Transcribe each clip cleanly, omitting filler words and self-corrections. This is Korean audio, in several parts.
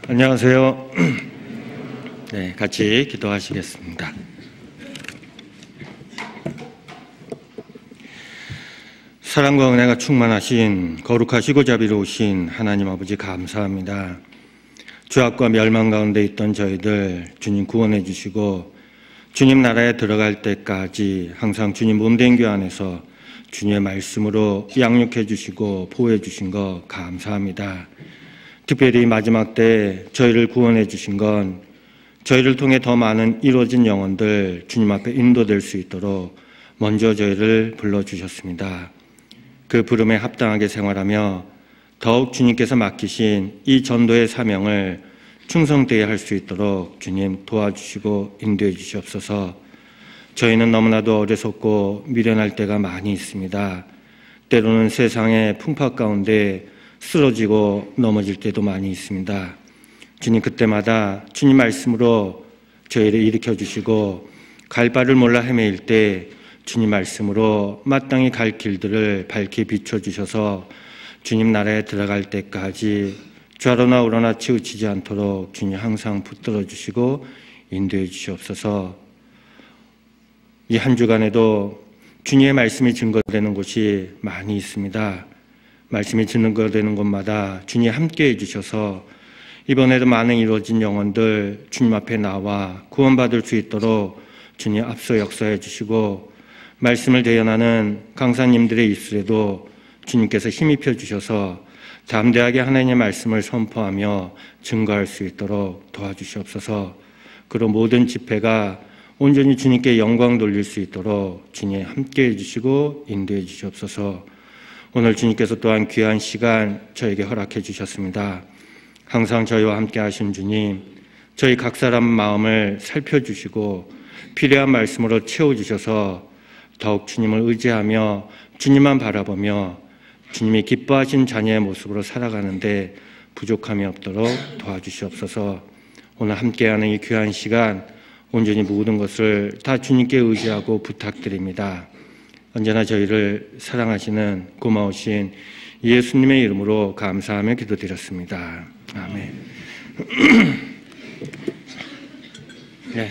안녕하세요. 네, 같이 기도하시겠습니다. 사랑과 은혜가 충만하신 거룩하시고 자비로우신 하나님 아버지 감사합니다. 죄악과 멸망 가운데 있던 저희들 주님 구원해 주시고 주님 나라에 들어갈 때까지 항상 주님 몸된 교회 안에서 주님의 말씀으로 양육해 주시고 보호해 주신 것 감사합니다. 특별히 마지막 때 저희를 구원해 주신 건 저희를 통해 더 많은 이루어진 영혼들 주님 앞에 인도될 수 있도록 먼저 저희를 불러주셨습니다. 그 부름에 합당하게 생활하며 더욱 주님께서 맡기신 이 전도의 사명을 충성되게 할 수 있도록 주님 도와주시고 인도해 주시옵소서. 저희는 너무나도 어리석고 미련할 때가 많이 있습니다. 때로는 세상의 풍파 가운데 쓰러지고 넘어질 때도 많이 있습니다. 주님 그때마다 주님 말씀으로 저희를 일으켜 주시고 갈 바를 몰라 헤매일 때 주님 말씀으로 마땅히 갈 길들을 밝히 비춰주셔서 주님 나라에 들어갈 때까지 좌로나 우로나 치우치지 않도록 주님 항상 붙들어 주시고 인도해 주시옵소서. 이 한 주간에도 주님의 말씀이 증거되는 곳이 많이 있습니다. 말씀이 증거되는 곳마다 주님 함께해 주셔서 이번에도 많은 이루어진 영혼들 주님 앞에 나와 구원받을 수 있도록 주님 앞서 역사해 주시고 말씀을 대연하는 강사님들의 입술에도 주님께서 힘입혀 주셔서 담대하게 하나님의 말씀을 선포하며 증거할 수 있도록 도와주시옵소서. 그런 모든 집회가 온전히 주님께 영광 돌릴 수 있도록 주님 함께해 주시고 인도해 주시옵소서. 오늘 주님께서 또한 귀한 시간 저에게 허락해 주셨습니다. 항상 저희와 함께 하신 주님, 저희 각 사람 마음을 살펴주시고 필요한 말씀으로 채워주셔서 더욱 주님을 의지하며 주님만 바라보며 주님이 기뻐하신 자녀의 모습으로 살아가는데 부족함이 없도록 도와주시옵소서. 오늘 함께하는 이 귀한 시간 온전히 모든 것을 다 주님께 의지하고 부탁드립니다. 언제나 저희를 사랑하시는 고마우신 예수님의 이름으로 감사하며 기도드렸습니다. 아멘. 네.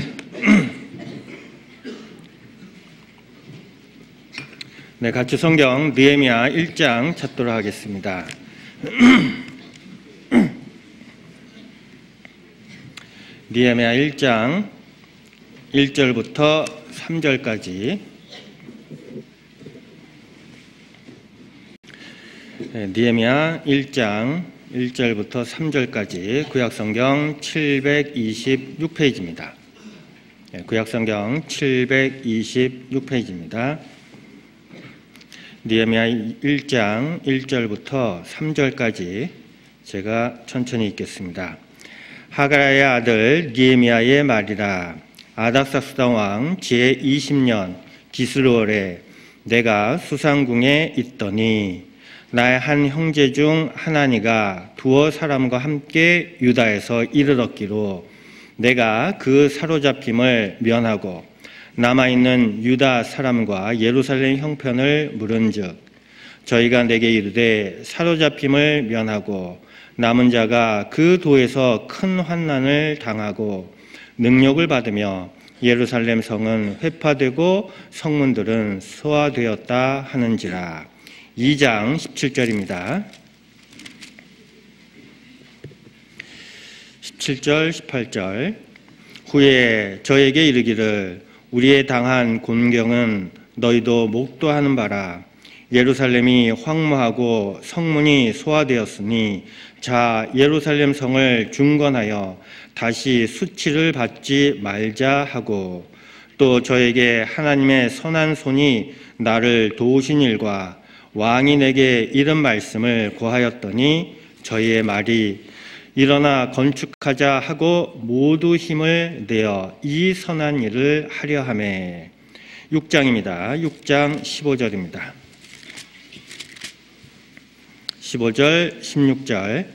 네, 같이 성경 느헤미야 1장 찾도록 하겠습니다. 느헤미야 1장 1절부터 3절까지 느헤미야 1장 1절부터 3절까지 구약성경 726페이지입니다. 구약성경 726페이지입니다. 느헤미야 1장 1절부터 3절까지 제가 천천히 읽겠습니다. 하가랴의 아들 느헤미야의 말이라. 아닥사스다 왕 제20년 기슬월에 내가 수상궁에 있더니 나의 한 형제 중 하나니가 두어 사람과 함께 유다에서 이르렀기로 내가 그 사로잡힘을 면하고 남아있는 유다 사람과 예루살렘 형편을 물은즉 저희가 내게 이르되 사로잡힘을 면하고 남은 자가 그 도에서 큰 환난을 당하고 능력을 받으며 예루살렘 성은 회파되고 성문들은 소화되었다 하는지라. 2장 17절입니다. 17절 18절 후에 저에게 이르기를 우리의 당한 곤경은 너희도 목도하는 바라. 예루살렘이 황무하고 성문이 소화되었으니 자 예루살렘 성을 중건하여 다시 수치를 받지 말자 하고 또 저에게 하나님의 선한 손이 나를 도우신 일과 왕이 내게 이런 말씀을 고하였더니 저희의 말이 일어나 건축하자 하고 모두 힘을 내어 이 선한 일을 하려 하매. 6장입니다. 6장 15절입니다. 15절 16절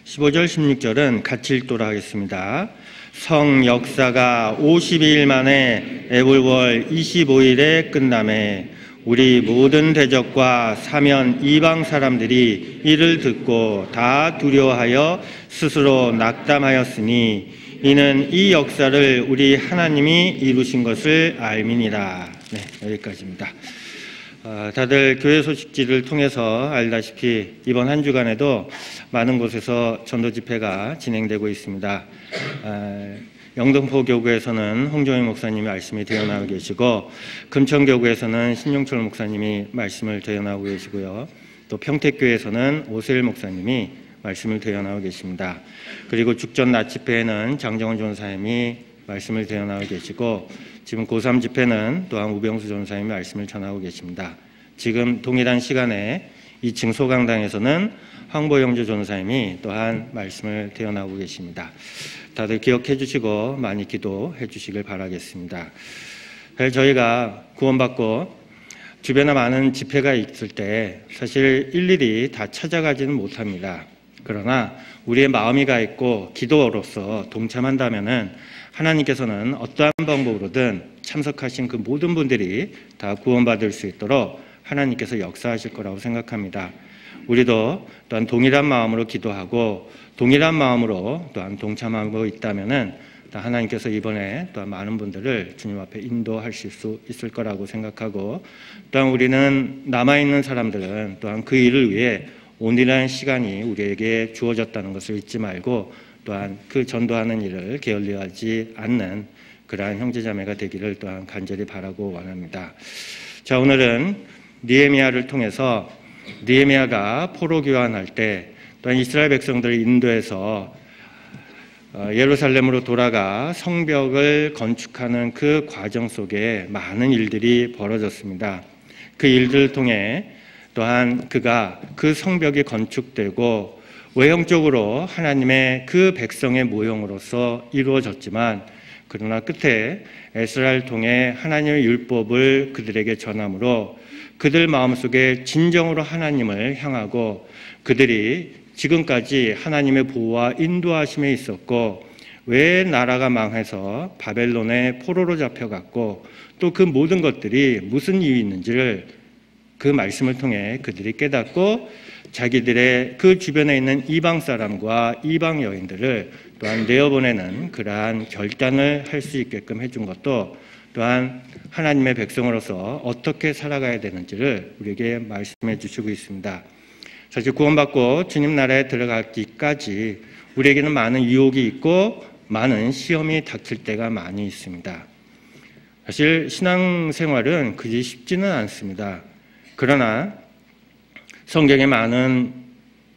15절 16절은 같이 읽도록 하겠습니다. 성 역사가 52일 만에 애불월 25일에 끝남에 우리 모든 대적과 사면 이방 사람들이 이를 듣고 다 두려워하여 스스로 낙담하였으니 이는 이 역사를 우리 하나님이 이루신 것을 알미니라. 네, 여기까지입니다. 다들 교회 소식지를 통해서 알다시피 이번 한 주간에도 많은 곳에서 전도 집회가 진행되고 있습니다. 영등포 교구에서는 홍종희 목사님이 말씀이 되어나오고 계시고, 금천교구에서는 신용철 목사님이 말씀을 되어나오고 계시고요. 또 평택교회에서는 오세일 목사님이 말씀을 되어나오고 계십니다. 그리고 죽전 낮 집회에는 장정원 전사님이 말씀을 되어나오고 계시고, 지금 고3 집회는 또한 우병수 전사님이 말씀을 전하고 계십니다. 지금 동일한 시간에 2층 소강당에서는 황보영주 전사님이 또한 말씀을 되어나오고 계십니다. 다들 기억해 주시고 많이 기도해 주시길 바라겠습니다. 저희가 구원받고 주변에 많은 집회가 있을 때 사실 일일이 다 찾아가지는 못합니다. 그러나 우리의 마음이 가 있고 기도로서 동참한다면은 하나님께서는 어떠한 방법으로든 참석하신 그 모든 분들이 다 구원받을 수 있도록 하나님께서 역사하실 거라고 생각합니다. 우리도 또한 동일한 마음으로 기도하고 동일한 마음으로 또한 동참하고 있다면은 하나님께서 이번에 또한 많은 분들을 주님 앞에 인도하실 수 있을 거라고 생각하고, 또한 우리는 남아있는 사람들은 또한 그 일을 위해 온전한 시간이 우리에게 주어졌다는 것을 잊지 말고 또한 그 전도하는 일을 게을리하지 않는 그러한 형제자매가 되기를 또한 간절히 바라고 원합니다. 자, 오늘은 느헤미야를 통해서 느헤미야가 포로 교환할 때 또한 이스라엘 백성들을 인도해서 예루살렘으로 돌아가 성벽을 건축하는 그 과정 속에 많은 일들이 벌어졌습니다. 그 일들을 통해 또한 그가 그 성벽이 건축되고 외형적으로 하나님의 그 백성의 모형으로서 이루어졌지만, 그러나 끝에 에스라를 통해 하나님의 율법을 그들에게 전함으로 그들 마음속에 진정으로 하나님을 향하고 그들이 지금까지 하나님의 보호와 인도하심에 있었고 왜 나라가 망해서 바벨론의 포로로 잡혀갔고 또 그 모든 것들이 무슨 이유 있는지를 그 말씀을 통해 그들이 깨닫고 자기들의 그 주변에 있는 이방 사람과 이방 여인들을 또한 내어보내는 그러한 결단을 할 수 있게끔 해준 것도 또한 하나님의 백성으로서 어떻게 살아가야 되는지를 우리에게 말씀해 주시고 있습니다. 사실 구원받고 주님 나라에 들어가기까지 우리에게는 많은 유혹이 있고 많은 시험이 닥칠 때가 많이 있습니다. 사실 신앙생활은 그리 쉽지는 않습니다. 그러나 성경에 많은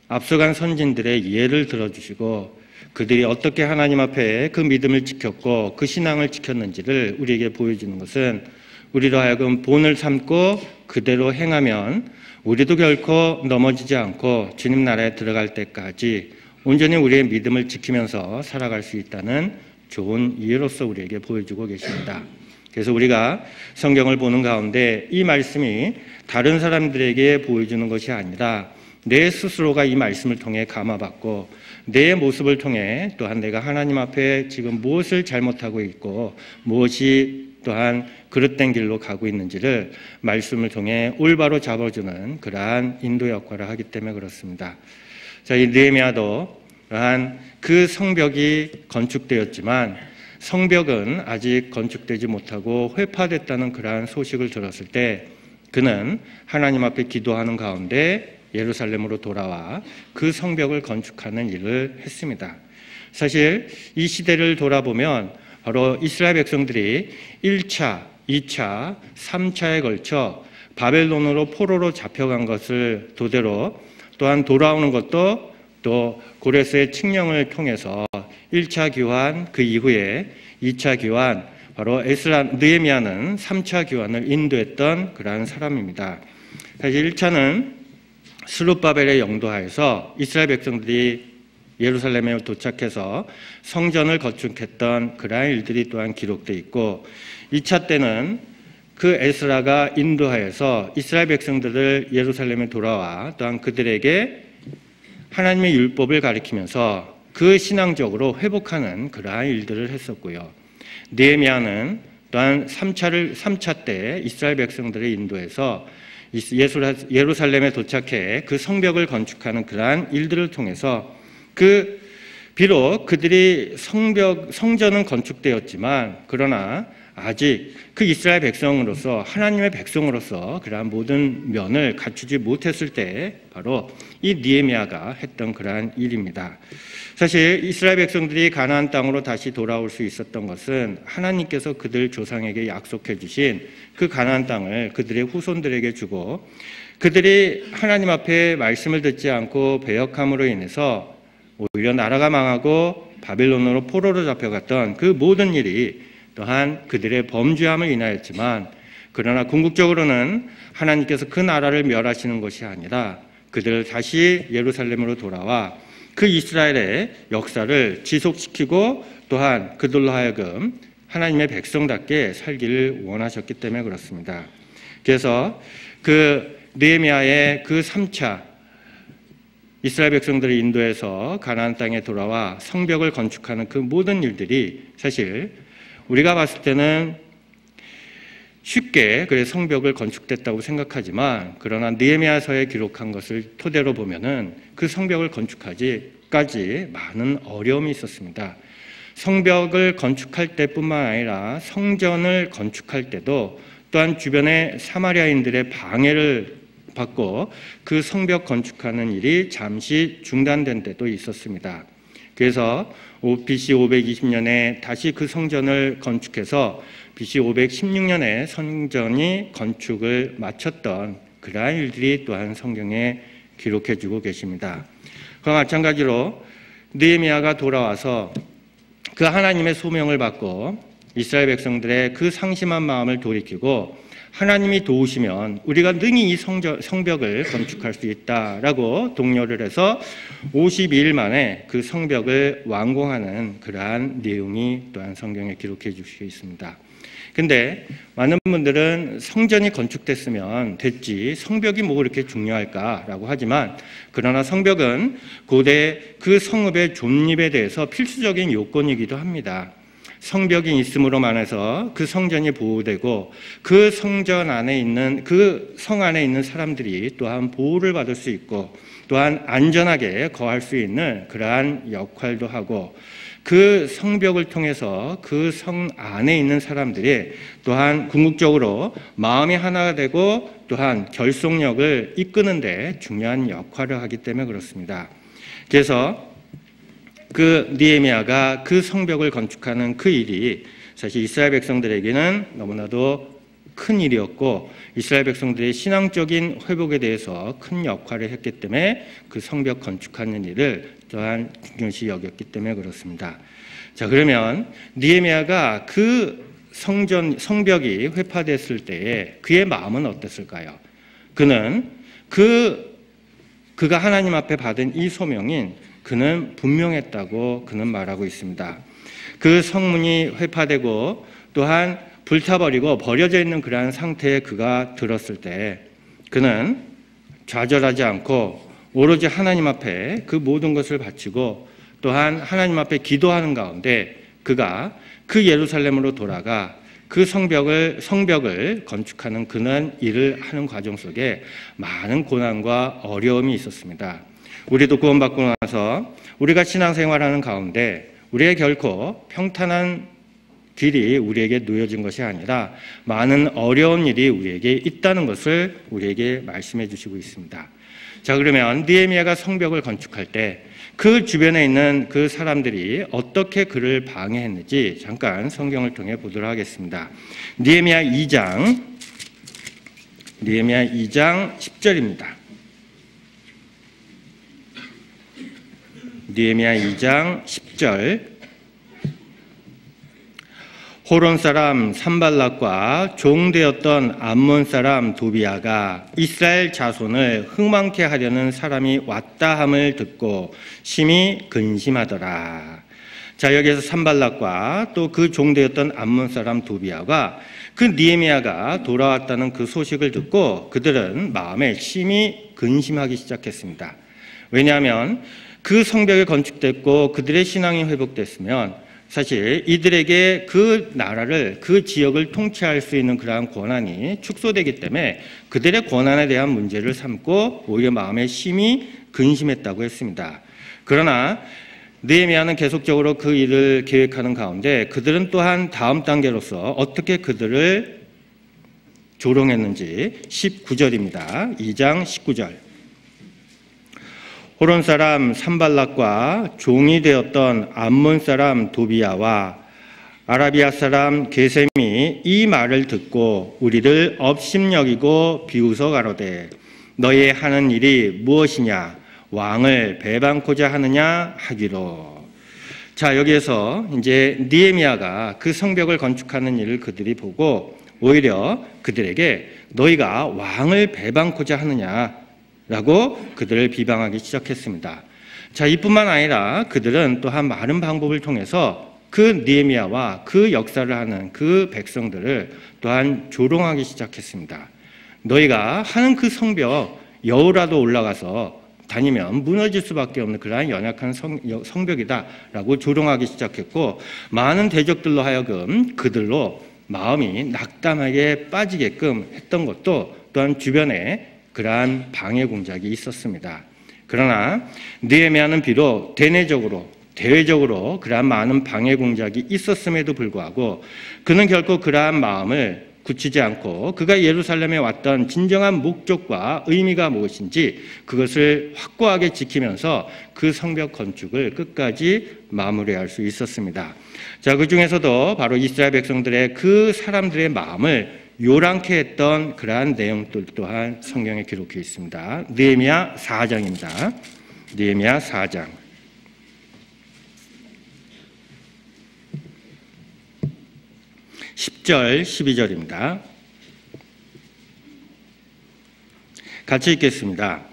앞서간 선진들의 예를 들어주시고 그들이 어떻게 하나님 앞에 그 믿음을 지켰고 그 신앙을 지켰는지를 우리에게 보여주는 것은 우리로 하여금 본을 삼고 그대로 행하면 우리도 결코 넘어지지 않고 주님 나라에 들어갈 때까지 온전히 우리의 믿음을 지키면서 살아갈 수 있다는 좋은 이해로서 우리에게 보여주고 계십니다. 그래서 우리가 성경을 보는 가운데 이 말씀이 다른 사람들에게 보여주는 것이 아니라 내 스스로가 이 말씀을 통해 감화받고 내 모습을 통해 또한 내가 하나님 앞에 지금 무엇을 잘못하고 있고 무엇이 또한 그릇된 길로 가고 있는지를 말씀을 통해 올바로 잡아주는 그러한 인도 역할을 하기 때문에 그렇습니다. 자, 이 느헤미야도 또한 그 성벽이 건축되었지만 성벽은 아직 건축되지 못하고 회파됐다는 그러한 소식을 들었을 때 그는 하나님 앞에 기도하는 가운데 예루살렘으로 돌아와 그 성벽을 건축하는 일을 했습니다. 사실 이 시대를 돌아보면 바로 이스라엘 백성들이 1차, 2차, 3차에 걸쳐 바벨론으로 포로로 잡혀간 것을 토대로 또한 돌아오는 것도 또 고레스의 칙령을 통해서 1차 교환 그 이후에 2차 교환 바로 느헤미야는 3차 교환을 인도했던 그러한 사람입니다. 사실 1차는 스룹바벨의 영도하에서 이스라엘 백성들이 예루살렘에 도착해서 성전을 건축했던 그러한 일들이 또한 기록되어 있고 2차 때는 그 에스라가 인도하에서 이스라엘 백성들을 예루살렘에 돌아와 또한 그들에게 하나님의 율법을 가리키면서 그 신앙적으로 회복하는 그러한 일들을 했었고요. 느헤미야는 또한 3차 때 이스라엘 백성들을 인도해서 예루살렘에 도착해 그 성벽을 건축하는 그러한 일들을 통해서 비록 그들이 성전은 건축되었지만 그러나 아직 그 이스라엘 백성으로서 하나님의 백성으로서 그러한 모든 면을 갖추지 못했을 때 바로 이 느헤미야가 했던 그러한 일입니다. 사실 이스라엘 백성들이 가나안 땅으로 다시 돌아올 수 있었던 것은 하나님께서 그들 조상에게 약속해 주신 그 가나안 땅을 그들의 후손들에게 주고 그들이 하나님 앞에 말씀을 듣지 않고 배역함으로 인해서 오히려 나라가 망하고 바빌론으로 포로로 잡혀갔던 그 모든 일이 또한 그들의 범죄함을 인하였지만 그러나 궁극적으로는 하나님께서 그 나라를 멸하시는 것이 아니라 그들을 다시 예루살렘으로 돌아와 그 이스라엘의 역사를 지속시키고 또한 그들로 하여금 하나님의 백성답게 살기를 원하셨기 때문에 그렇습니다. 그래서 그 느헤미야의 그 3차 이스라엘 백성들을 인도해서 가나안 땅에 돌아와 성벽을 건축하는 그 모든 일들이 사실 우리가 봤을 때는 쉽게 그래 성벽을 건축됐다고 생각하지만 그러나 느헤미야서에 기록한 것을 토대로 보면은 그 성벽을 건축하기까지 많은 어려움이 있었습니다. 성벽을 건축할 때뿐만 아니라 성전을 건축할 때도 또한 주변의 사마리아인들의 방해를 받고 그 성벽 건축하는 일이 잠시 중단된 때도 있었습니다. 그래서 BC 520년에 다시 그 성전을 건축해서 BC 516년에 성전이 건축을 마쳤던 그러한 일들이 또한 성경에 기록해주고 계십니다. 그와 마찬가지로 느헤미야가 돌아와서 그 하나님의 소명을 받고 이스라엘 백성들의 그 상심한 마음을 돌이키고 하나님이 도우시면 우리가 능히 이 성벽을 건축할 수 있다라고 독려를 해서 52일 만에 그 성벽을 완공하는 그러한 내용이 또한 성경에 기록해 주시고 있습니다. 근데 많은 분들은 성전이 건축됐으면 됐지 성벽이 뭐 그렇게 중요할까라고 하지만 그러나 성벽은 고대 그 성읍의 존립에 대해서 필수적인 요건이기도 합니다. 성벽이 있음으로만 해서 그 성전이 보호되고 그 성전 안에 있는 그 성 안에 있는 사람들이 또한 보호를 받을 수 있고 또한 안전하게 거할 수 있는 그러한 역할도 하고 그 성벽을 통해서 그 성 안에 있는 사람들이 또한 궁극적으로 마음이 하나가 되고 또한 결속력을 이끄는 데 중요한 역할을 하기 때문에 그렇습니다. 그래서 그 느헤미야가 그 성벽을 건축하는 그 일이 사실 이스라엘 백성들에게는 너무나도 큰 일이었고 이스라엘 백성들의 신앙적인 회복에 대해서 큰 역할을 했기 때문에 그 성벽 건축하는 일을 또한 중요시 여겼기 때문에 그렇습니다. 자, 그러면 느헤미야가 그 성벽이 회파됐을 때에 그의 마음은 어땠을까요? 그는 그가 하나님 앞에 받은 이 소명인 그는 분명했다고 그는 말하고 있습니다. 그 성문이 회파되고 또한 불타버리고 버려져 있는 그러한 상태에 그가 들었을 때 그는 좌절하지 않고 오로지 하나님 앞에 그 모든 것을 바치고 또한 하나님 앞에 기도하는 가운데 그가 그 예루살렘으로 돌아가 그 성벽을 건축하는 그는 일을 하는 과정 속에 많은 고난과 어려움이 있었습니다. 우리도 구원받고 나서 우리가 신앙생활하는 가운데 우리의 결코 평탄한 길이 우리에게 놓여진 것이 아니라 많은 어려운 일이 우리에게 있다는 것을 우리에게 말씀해 주시고 있습니다. 자, 그러면 느헤미야가 성벽을 건축할 때 그 주변에 있는 그 사람들이 어떻게 그를 방해했는지 잠깐 성경을 통해 보도록 하겠습니다. 느헤미야 2장 10절입니다. 느헤미야 2장 10절 호론 사람 산발락과 종되었던 암몬 사람 도비야가 이스라엘 자손을 흥망케 하려는 사람이 왔다 함을 듣고 심히 근심하더라. 자, 여기에서 산발락과 또 그 종되었던 암몬 사람 도비야가 그 느헤미야가 돌아왔다는 그 소식을 듣고 그들은 마음에 심히 근심하기 시작했습니다. 왜냐하면 그 성벽이 건축됐고 그들의 신앙이 회복됐으면 사실 이들에게 그 나라를, 그 지역을 통치할 수 있는 그러한 권한이 축소되기 때문에 그들의 권한에 대한 문제를 삼고 오히려 마음에 심히 근심했다고 했습니다. 그러나 느헤미야는 계속적으로 그 일을 계획하는 가운데 그들은 또한 다음 단계로서 어떻게 그들을 조롱했는지 19절입니다. 2장 19절. 호론 사람 산발락과 종이 되었던 암몬 사람 도비야와 아라비아 사람 게셈이 이 말을 듣고 우리를 업심여기고 비웃어 가로되 너의 하는 일이 무엇이냐 왕을 배반코자 하느냐 하기로. 자, 여기에서 이제 느헤미야가 그 성벽을 건축하는 일을 그들이 보고 오히려 그들에게 너희가 왕을 배반코자 하느냐 라고 그들을 비방하기 시작했습니다. 자, 이뿐만 아니라 그들은 또한 많은 방법을 통해서 그 느헤미야와 그 역사를 하는 그 백성들을 또한 조롱하기 시작했습니다. 너희가 하는 그 성벽 여우라도 올라가서 다니면 무너질 수밖에 없는 그러한 연약한 성벽이다라고 조롱하기 시작했고, 많은 대적들로 하여금 그들로 마음이 낙담하게 빠지게끔 했던 것도 또한 주변에 그러한 방해 공작이 있었습니다. 그러나 느헤미야는 비록 대외적으로 그러한 많은 방해 공작이 있었음에도 불구하고 그는 결코 그러한 마음을 굳히지 않고 그가 예루살렘에 왔던 진정한 목적과 의미가 무엇인지 그것을 확고하게 지키면서 그 성벽 건축을 끝까지 마무리할 수 있었습니다. 자, 그 중에서도 바로 이스라엘 백성들의 그 사람들의 마음을 요란케 했던 그러한 내용들 또한 성경에 기록해 있습니다. 느헤미야 4장입니다. 느헤미야 4장. 10절, 12절입니다. 같이 읽겠습니다.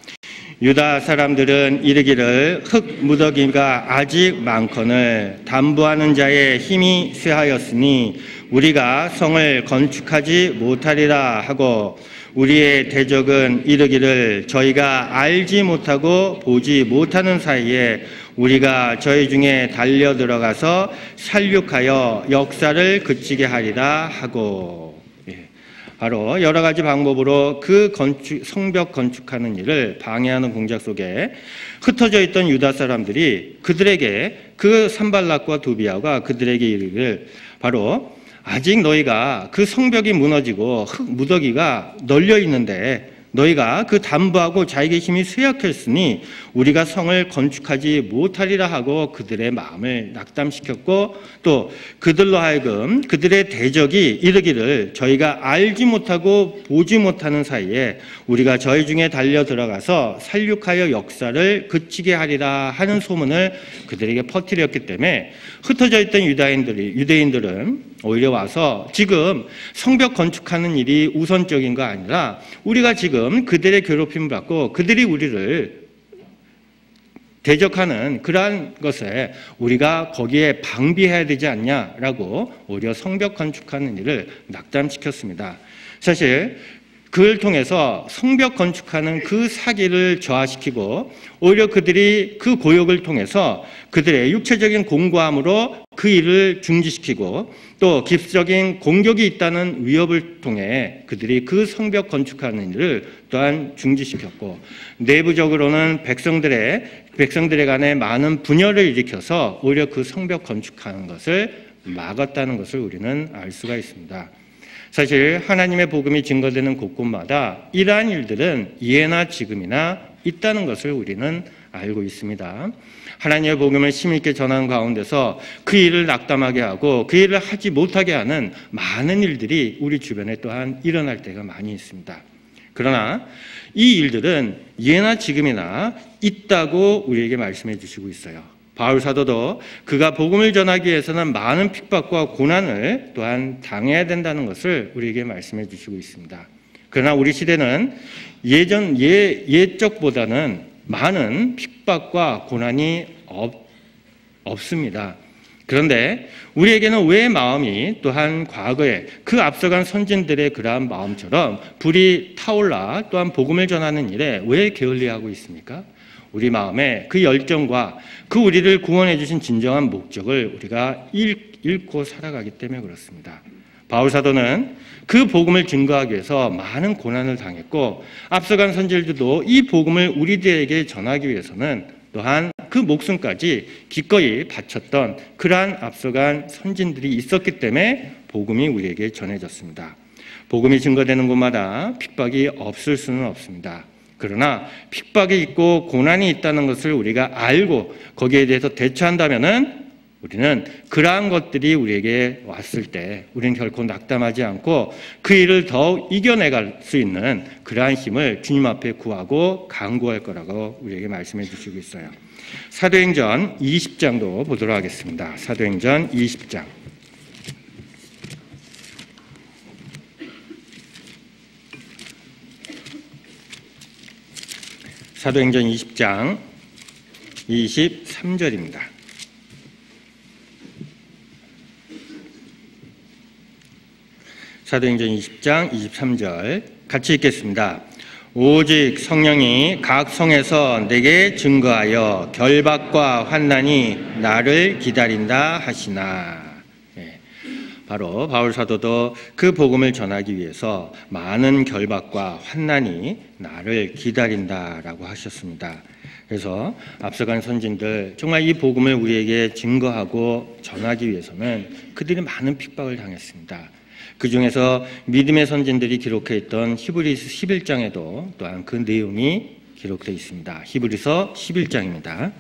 유다 사람들은 이르기를 흙 무더기가 아직 많거늘 담부하는 자의 힘이 쇠하였으니 우리가 성을 건축하지 못하리라 하고 우리의 대적은 이르기를 저희가 알지 못하고 보지 못하는 사이에 우리가 저희 중에 달려 들어가서 살육하여 역사를 그치게 하리라 하고. 바로 여러 가지 방법으로 그 성벽 건축하는 일을 방해하는 공작 속에 흩어져 있던 유다 사람들이 그들에게 그 산발락과 도비야가 그들에게 이르기를 바로 아직 너희가 그 성벽이 무너지고 흙 무더기가 널려 있는데 너희가 그 담부하고 자기의 힘이 쇠약했으니 우리가 성을 건축하지 못하리라 하고 그들의 마음을 낙담시켰고 또 그들로 하여금 그들의 대적이 이르기를 저희가 알지 못하고 보지 못하는 사이에 우리가 저희 중에 달려 들어가서 살육하여 역사를 그치게 하리라 하는 소문을 그들에게 퍼뜨렸기 때문에 흩어져 있던 유대인들은 오히려 와서 지금 성벽 건축하는 일이 우선적인 거 아니라 우리가 지금 그들의 괴롭힘을 받고 그들이 우리를 대적하는 그러한 것에 우리가 거기에 방비해야 되지 않냐라고 오히려 성벽 건축하는 일을 낙담시켰습니다. 사실 그를 통해서 성벽 건축하는 그 사기를 저하시키고 오히려 그들이 그 고역을 통해서 그들의 육체적인 공고함으로 그 일을 중지시키고 또 기습적인 공격이 있다는 위협을 통해 그들이 그 성벽 건축하는 일을 또한 중지시켰고 내부적으로는 백성들의 간에 많은 분열을 일으켜서 오히려 그 성벽 건축하는 것을 막았다는 것을 우리는 알 수가 있습니다. 사실 하나님의 복음이 증거되는 곳곳마다 이러한 일들은 이해나 지금이나 있다는 것을 우리는 알고 있습니다. 하나님의 복음을 심있게 전하는 가운데서 그 일을 낙담하게 하고 그 일을 하지 못하게 하는 많은 일들이 우리 주변에 또한 일어날 때가 많이 있습니다. 그러나 이 일들은 예나 지금이나 있다고 우리에게 말씀해 주시고 있어요. 바울 사도도 그가 복음을 전하기 위해서는 많은 핍박과 고난을 또한 당해야 된다는 것을 우리에게 말씀해 주시고 있습니다. 그러나 우리 시대는 예적보다는 많은 핍박과 고난이 없습니다. 그런데 우리에게는 왜 마음이 또한 과거에 그 앞서간 선진들의 그러한 마음처럼 불이 타올라 또한 복음을 전하는 일에 왜 게을리하고 있습니까? 우리 마음에 그 열정과 그 우리를 구원해 주신 진정한 목적을 우리가 잃고 살아가기 때문에 그렇습니다. 바울 사도는 그 복음을 증거하기 위해서 많은 고난을 당했고, 앞서간 선지자들도 이 복음을 우리들에게 전하기 위해서는 또한 그 목숨까지 기꺼이 바쳤던 그러한 앞서간 선진들이 있었기 때문에 복음이 우리에게 전해졌습니다. 복음이 증거되는 곳마다 핍박이 없을 수는 없습니다. 그러나 핍박이 있고 고난이 있다는 것을 우리가 알고 거기에 대해서 대처한다면은 우리는 그러한 것들이 우리에게 왔을 때 우리는 결코 낙담하지 않고 그 일을 더욱 이겨내갈 수 있는 그러한 힘을 주님 앞에 구하고 간구할 거라고 우리에게 말씀해 주시고 있어요. 사도행전 20장도 보도록 하겠습니다. 사도행전 20장. 사도행전 20장 23절입니다. 사도행전 20장 23절 같이 읽겠습니다. 오직 성령이 각 성에서 내게 증거하여 결박과 환난이 나를 기다린다 하시나. 바로 바울 사도도 그 복음을 전하기 위해서 많은 결박과 환난이 나를 기다린다라고 하셨습니다. 그래서 앞서간 선진들 정말 이 복음을 우리에게 증거하고 전하기 위해서는 그들이 많은 핍박을 당했습니다. 그 중에서 믿음의 선진들이 기록해 있던 히브리서 11장에도 또한 그 내용이 기록되어 있습니다. 히브리서 11장입니다.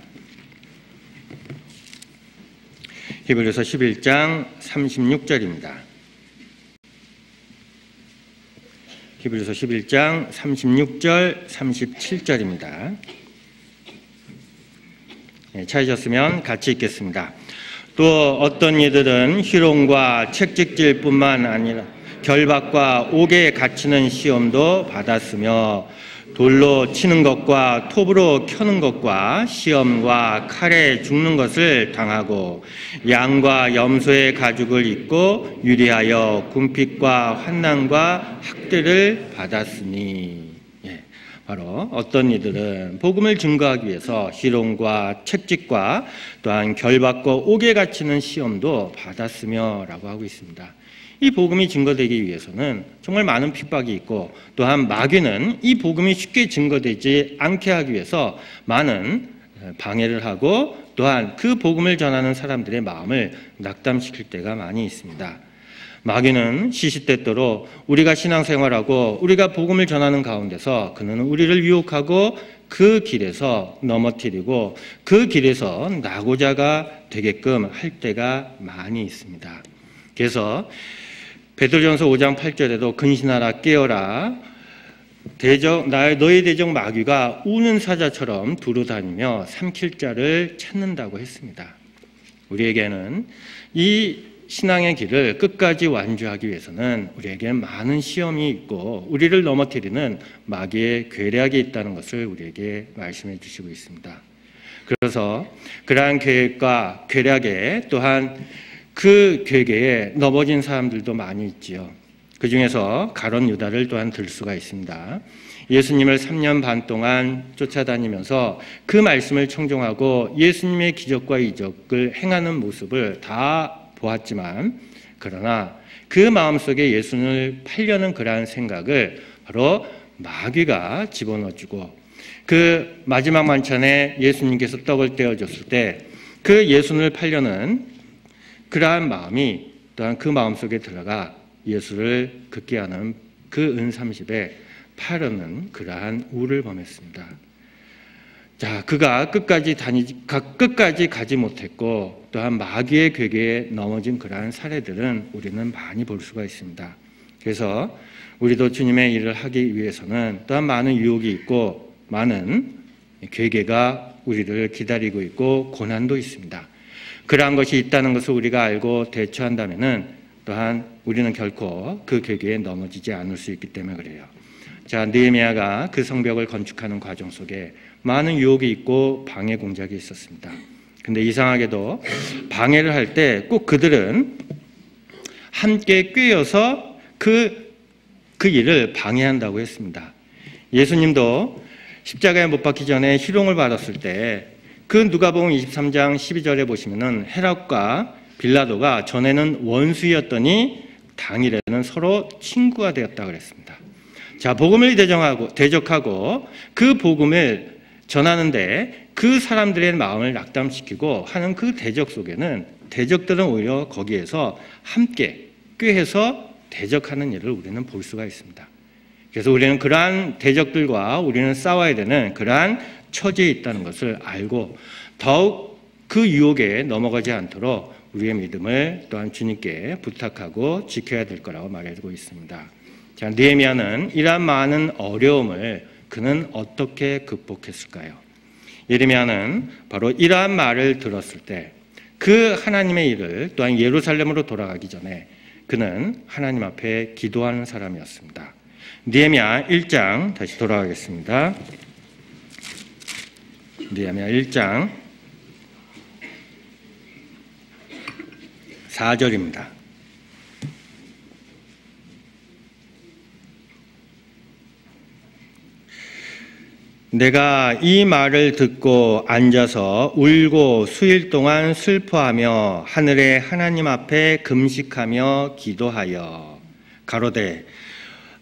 히브리서 11장 36절입니다. 히브리서 11장 36절, 37절입니다. 찾으셨으면 같이 읽겠습니다. 또 어떤 이들은 희롱과 책찍질뿐만 아니라 결박과 옥에 갇히는 시험도 받았으며 돌로 치는 것과 톱으로 켜는 것과 시험과 칼에 죽는 것을 당하고 양과 염소의 가죽을 입고 유리하여 궁핍과 환난과 학대를 받았으니. 바로 어떤 이들은 복음을 증거하기 위해서 희롱과 책찍과 또한 결박과 옥에 갇히는 시험도 받았으며 라고 하고 있습니다. 이 복음이 증거되기 위해서는 정말 많은 핍박이 있고, 또한 마귀는 이 복음이 쉽게 증거되지 않게 하기 위해서 많은 방해를 하고, 또한 그 복음을 전하는 사람들의 마음을 낙담시킬 때가 많이 있습니다. 마귀는 시시때때로 우리가 신앙생활하고 우리가 복음을 전하는 가운데서 그는 우리를 유혹하고 그 길에서 넘어뜨리고 그 길에서 나고자가 되게끔 할 때가 많이 있습니다. 그래서 베드로전서 5장 8절에도 근신하라 깨어라 너의 대적 마귀가 우는 사자처럼 두루다니며 삼킬 자를 찾는다고 했습니다. 우리에게는 이 신앙의 길을 끝까지 완주하기 위해서는 우리에게 많은 시험이 있고 우리를 넘어뜨리는 마귀의 괴략이 있다는 것을 우리에게 말씀해 주시고 있습니다. 그래서 그러한 계획과 괴략에 또한 그 괴계에 넘어진 사람들도 많이 있지요. 그 중에서 가룟 유다를 또한 들 수가 있습니다. 예수님을 3년 반 동안 쫓아다니면서 그 말씀을 청종하고 예수님의 기적과 이적을 행하는 모습을 다 보았지만, 그러나 그 마음속에 예수님을 팔려는 그러한 생각을 바로 마귀가 집어넣어주고, 그 마지막 만찬에 예수님께서 떡을 떼어줬을 때 그 예수님을 팔려는 그러한 마음이 또한 그 마음속에 들어가 예수를 극게 하는 그 은30에 팔려는 그러한 우를 범했습니다. 자, 그가 끝까지 가지 못했고 또한 마귀의 괴계에 넘어진 그러한 사례들은 우리는 많이 볼 수가 있습니다. 그래서 우리도 주님의 일을 하기 위해서는 또한 많은 유혹이 있고 많은 괴계가 우리를 기다리고 있고 고난도 있습니다. 그러한 것이 있다는 것을 우리가 알고 대처한다면은 또한 우리는 결코 그 괴계에 넘어지지 않을 수 있기 때문에 그래요. 자, 느헤미야가 그 성벽을 건축하는 과정 속에 많은 유혹이 있고 방해 공작이 있었습니다. 근데 이상하게도 방해를 할 때 꼭 그들은 함께 꿰어서 그 일을 방해한다고 했습니다. 예수님도 십자가에 못 박히기 전에 희롱을 받았을 때 그 누가복음 23장 12절에 보시면은 헤롯과 빌라도가 전에는 원수였더니 당일에는 서로 친구가 되었다 그랬습니다. 자, 복음을 대적하고 그 복음을 전하는데 그 사람들의 마음을 낙담시키고 하는 그 대적 속에는 대적들은 오히려 거기에서 함께 꾀해서 대적하는 일을 우리는 볼 수가 있습니다. 그래서 우리는 그러한 대적들과 우리는 싸워야 되는 그러한 처지에 있다는 것을 알고 더욱 그 유혹에 넘어가지 않도록 우리의 믿음을 또한 주님께 부탁하고 지켜야 될 거라고 말해주고 있습니다. 자, 느헤미야는 이러한 많은 어려움을 그는 어떻게 극복했을까요? 예레미야는 바로 이러한 말을 들었을 때 그 하나님의 일을 또한 예루살렘으로 돌아가기 전에 그는 하나님 앞에 기도하는 사람이었습니다. 느헤미야 1장 다시 돌아가겠습니다. 느헤미야 1장 4절입니다. 내가 이 말을 듣고 앉아서 울고 수일 동안 슬퍼하며 하늘의 하나님 앞에 금식하며 기도하여 가로되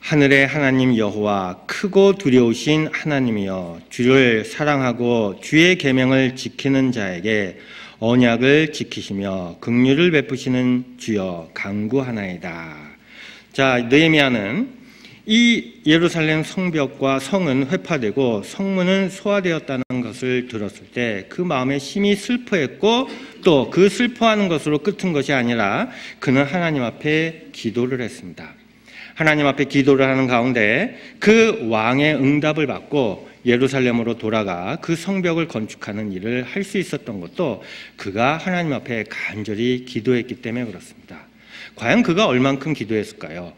하늘의 하나님 여호와 크고 두려우신 하나님이여 주를 사랑하고 주의 계명을 지키는 자에게 언약을 지키시며 긍휼을 베푸시는 주여 간구하나이다. 자, 느헤미야는 이 예루살렘 성벽과 성은 회파되고 성문은 소화되었다는 것을 들었을 때 그 마음에 심히 슬퍼했고 또 그 슬퍼하는 것으로 끝은 것이 아니라 그는 하나님 앞에 기도를 했습니다. 하나님 앞에 기도를 하는 가운데 그 왕의 응답을 받고 예루살렘으로 돌아가 그 성벽을 건축하는 일을 할 수 있었던 것도 그가 하나님 앞에 간절히 기도했기 때문에 그렇습니다. 과연 그가 얼만큼 기도했을까요?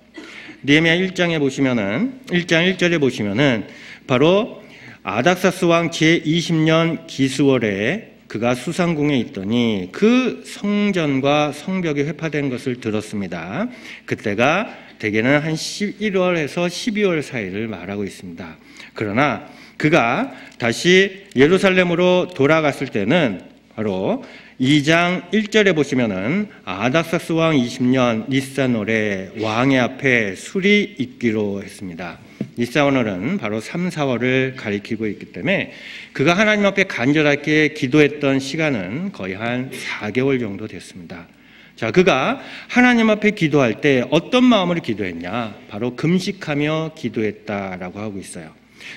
느헤미야 1장에 보시면은 1장 1절에 보시면은 바로 아닥사스 왕 제20년 기스월에 그가 수상궁에 있더니 그 성전과 성벽이 회파된 것을 들었습니다. 그때가 대개는 한 11월에서 12월 사이를 말하고 있습니다. 그러나 그가 다시 예루살렘으로 돌아갔을 때는 바로 2장 1절에 보시면은 아닥사스 왕 20년 니산월에 왕의 앞에 술이 있기로 했습니다. 니산월은 바로 3, 4월을 가리키고 있기 때문에 그가 하나님 앞에 간절하게 기도했던 시간은 거의 한 4개월 정도 됐습니다. 자, 그가 하나님 앞에 기도할 때 어떤 마음으로 기도했냐? 바로 금식하며 기도했다라고 하고 있어요.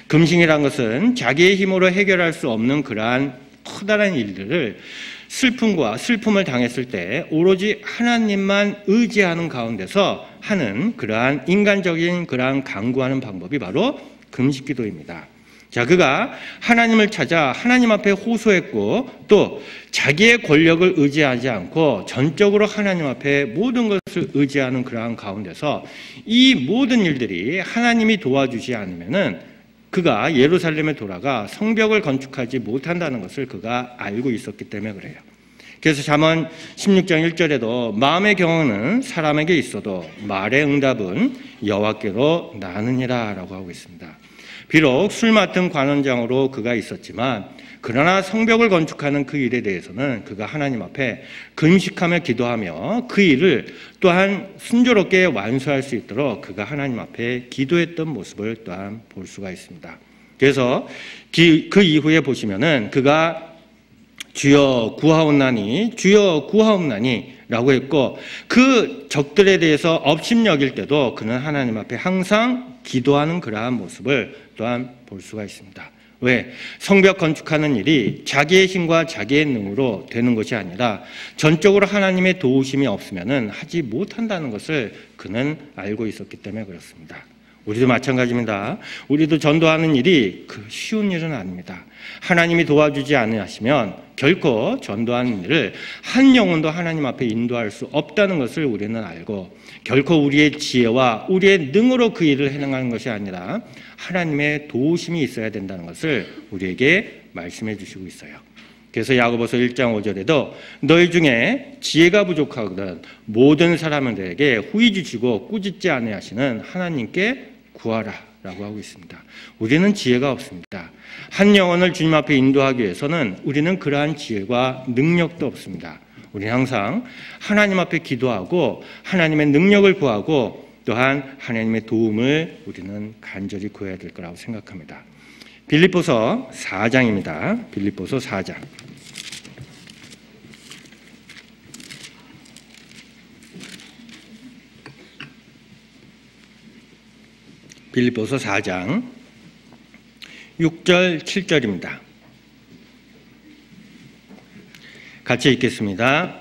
금식이란 것은 자기의 힘으로 해결할 수 없는 그러한 커다란 일들을 슬픔을 당했을 때 오로지 하나님만 의지하는 가운데서 하는 그러한 인간적인 그러한 간구하는 방법이 바로 금식기도입니다. 자, 그가 하나님을 찾아 하나님 앞에 호소했고 또 자기의 권력을 의지하지 않고 전적으로 하나님 앞에 모든 것을 의지하는 그러한 가운데서 이 모든 일들이 하나님이 도와주지 않으면은 그가 예루살렘에 돌아가 성벽을 건축하지 못한다는 것을 그가 알고 있었기 때문에 그래요. 그래서 잠언 16장 1절에도 마음의 경험은 사람에게 있어도 말의 응답은 여호와께로 나느니라 라고 하고 있습니다. 비록 술 맡은 관원장으로 그가 있었지만 그러나 성벽을 건축하는 그 일에 대해서는 그가 하나님 앞에 금식하며 기도하며 그 일을 또한 순조롭게 완수할 수 있도록 그가 하나님 앞에 기도했던 모습을 또한 볼 수가 있습니다. 그래서 그 이후에 보시면은 그가 주여 구하옵나니 주여 구하옵나니 라고 했고 그 적들에 대해서 업심여길 때도 그는 하나님 앞에 항상 기도하는 그러한 모습을 또한 볼 수가 있습니다. 왜? 성벽 건축하는 일이 자기의 힘과 자기의 능으로 되는 것이 아니라 전적으로 하나님의 도우심이 없으면은 하지 못한다는 것을 그는 알고 있었기 때문에 그렇습니다. 우리도 마찬가지입니다. 우리도 전도하는 일이 쉬운 일은 아닙니다. 하나님이 도와주지 않으시면 결코 전도하는 일을 한 영혼도 하나님 앞에 인도할 수 없다는 것을 우리는 알고 결코 우리의 지혜와 우리의 능으로 그 일을 해나가는 것이 아니라 하나님의 도우심이 있어야 된다는 것을 우리에게 말씀해 주시고 있어요. 그래서 야고보서 1장 5절에도 너희 중에 지혜가 부족하거든 모든 사람들에게 후히 주시고 꾸짖지 아니하시는 하나님께 구하라 라고 하고 있습니다. 우리는 지혜가 없습니다. 한 영혼을 주님 앞에 인도하기 위해서는 우리는 그러한 지혜와 능력도 없습니다. 우리는 항상 하나님 앞에 기도하고 하나님의 능력을 구하고 또한 하나님의 도움을 우리는 간절히 구해야 될 거라고 생각합니다. 빌립보서 4장입니다. 빌립보서 4장. 빌립보서 4장 6절 7절입니다. 같이 읽겠습니다.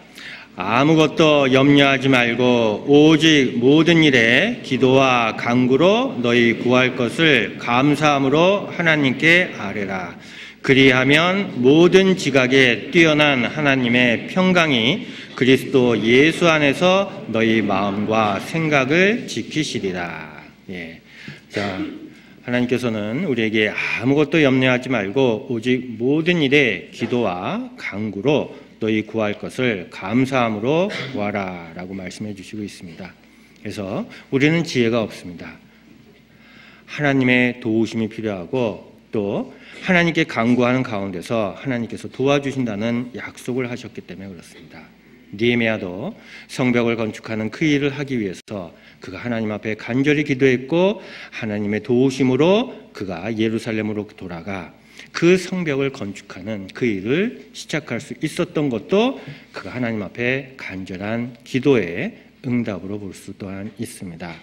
아무것도 염려하지 말고 오직 모든 일에 기도와 간구로 너희 구할 것을 감사함으로 하나님께 아뢰라. 그리하면 모든 지각에 뛰어난 하나님의 평강이 그리스도 예수 안에서 너희 마음과 생각을 지키시리라. 자, 하나님께서는 우리에게 아무것도 염려하지 말고 오직 모든 일에 기도와 간구로 너희 구할 것을 감사함으로 구하라 라고 말씀해 주시고 있습니다. 그래서 우리는 지혜가 없습니다. 하나님의 도우심이 필요하고 또 하나님께 간구하는 가운데서 하나님께서 도와주신다는 약속을 하셨기 때문에 그렇습니다. 느헤미야도 성벽을 건축하는 그 일을 하기 위해서 그가 하나님 앞에 간절히 기도했고 하나님의 도우심으로 그가 예루살렘으로 돌아가 그 성벽을 건축하는 그 일을 시작할 수 있었던 것도 그가 하나님 앞에 간절한 기도의 응답으로 볼 수 또한 있습니다.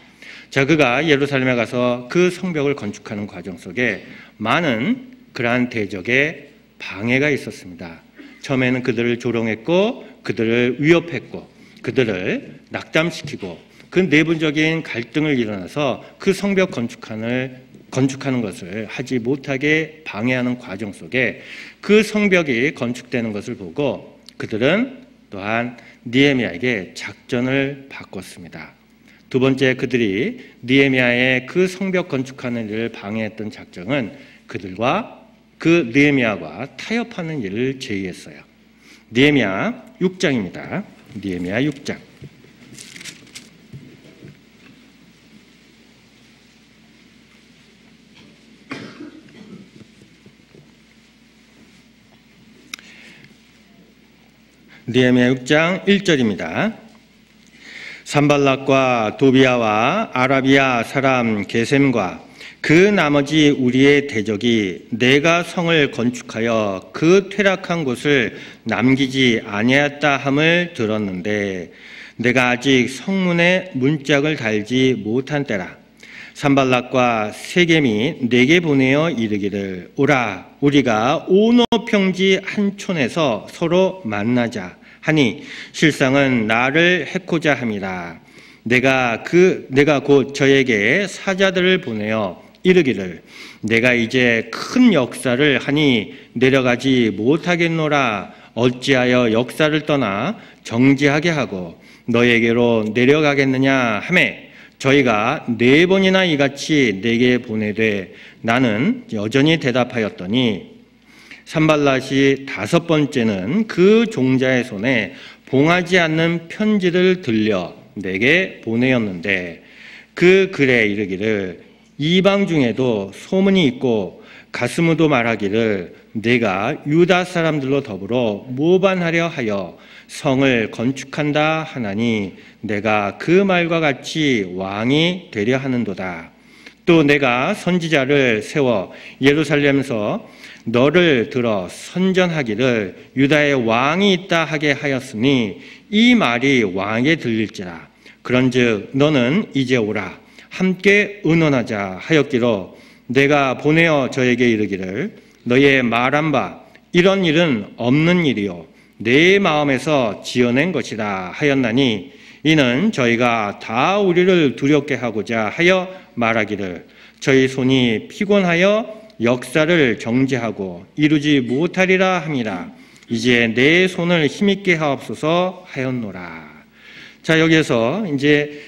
자, 그가 예루살렘에 가서 그 성벽을 건축하는 과정 속에 많은 그러한 대적의 방해가 있었습니다. 처음에는 그들을 조롱했고 그들을 위협했고 그들을 낙담시키고 그 내부적인 갈등을 일어나서 그 성벽 건축하는 것을 하지 못하게 방해하는 과정 속에 그 성벽이 건축되는 것을 보고 그들은 또한 느헤미야에게 작전을 바꿨습니다. 두 번째, 그들이 느헤미야의 그 성벽 건축하는 일을 방해했던 작전은 그들과 그 느헤미야와 타협하는 일을 제의했어요. 느헤미야 6장입니다. 느헤미야 6장. 느헤미야 6장 1절입니다. 산발락과 도비아와 아라비아 사람 게셈과 그 나머지 우리의 대적이 내가 성을 건축하여 그 퇴락한 곳을 남기지 아니하였다 함을 들었는데 내가 아직 성문에 문짝을 달지 못한 때라. 산발락과 세겜이 내게 보내어 이르기를 오라 우리가 오노 평지 한 촌에서 서로 만나자 하니 실상은 나를 해코자 함이라. 내가 곧 저에게 사자들을 보내어 이르기를 내가 이제 큰 역사를 하니 내려가지 못하겠노라. 어찌하여 역사를 떠나 정지하게 하고 너에게로 내려가겠느냐 하매 저희가 4번이나 이같이 내게 보내되 나는 여전히 대답하였더니 산발랏이 5번째는 그 종자의 손에 봉하지 않는 편지를 들려 내게 보내었는데 그 글에 이르기를 이방 중에도 소문이 있고 가스무도 말하기를 내가 유다 사람들로 더불어 모반하려 하여 성을 건축한다 하나니 내가 그 말과 같이 왕이 되려 하는도다. 또 내가 선지자를 세워 예루살렘에서 너를 들어 선전하기를 유다의 왕이 있다 하게 하였으니 이 말이 왕에게 들릴지라. 그런즉 너는 이제 오라 함께 의논하자 하였기로 내가 보내어 저에게 이르기를 너의 말한 바 이런 일은 없는 일이요 내 마음에서 지어낸 것이다 하였나니 이는 저희가 다 우리를 두렵게 하고자 하여 말하기를 저희 손이 피곤하여 역사를 정지하고 이루지 못하리라 함이라. 이제 내 손을 힘있게 하옵소서 하였노라. 자, 여기에서 이제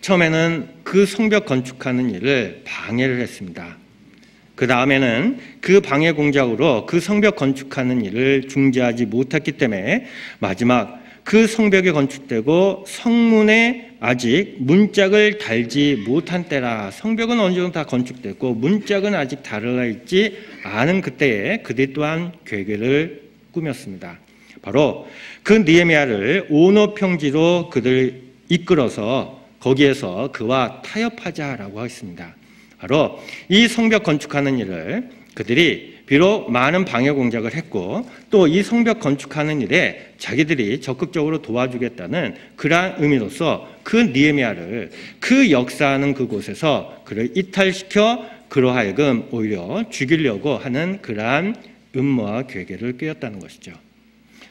처음에는 그 성벽 건축하는 일을 방해를 했습니다. 그 다음에는 그 방해 공작으로 그 성벽 건축하는 일을 중지하지 못했기 때문에 마지막 그 성벽이 건축되고 성문에 아직 문짝을 달지 못한 때라. 성벽은 어느 정도 다 건축됐고 문짝은 아직 달아 있지 않은 그때에 그들 또한 괴계를 꾸몄습니다. 바로 그 느헤미야를 온업 평지로 그들 이끌어서 거기에서 그와 타협하자라고 했습니다. 바로 이 성벽 건축하는 일을 그들이 비록 많은 방해 공작을 했고 또 이 성벽 건축하는 일에 자기들이 적극적으로 도와주겠다는 그러한 의미로서 그 느헤미야를 그 역사하는 그곳에서 그를 이탈시켜 그로 하여금 오히려 죽이려고 하는 그러한 음모와 괴계를 꾀었다는 것이죠.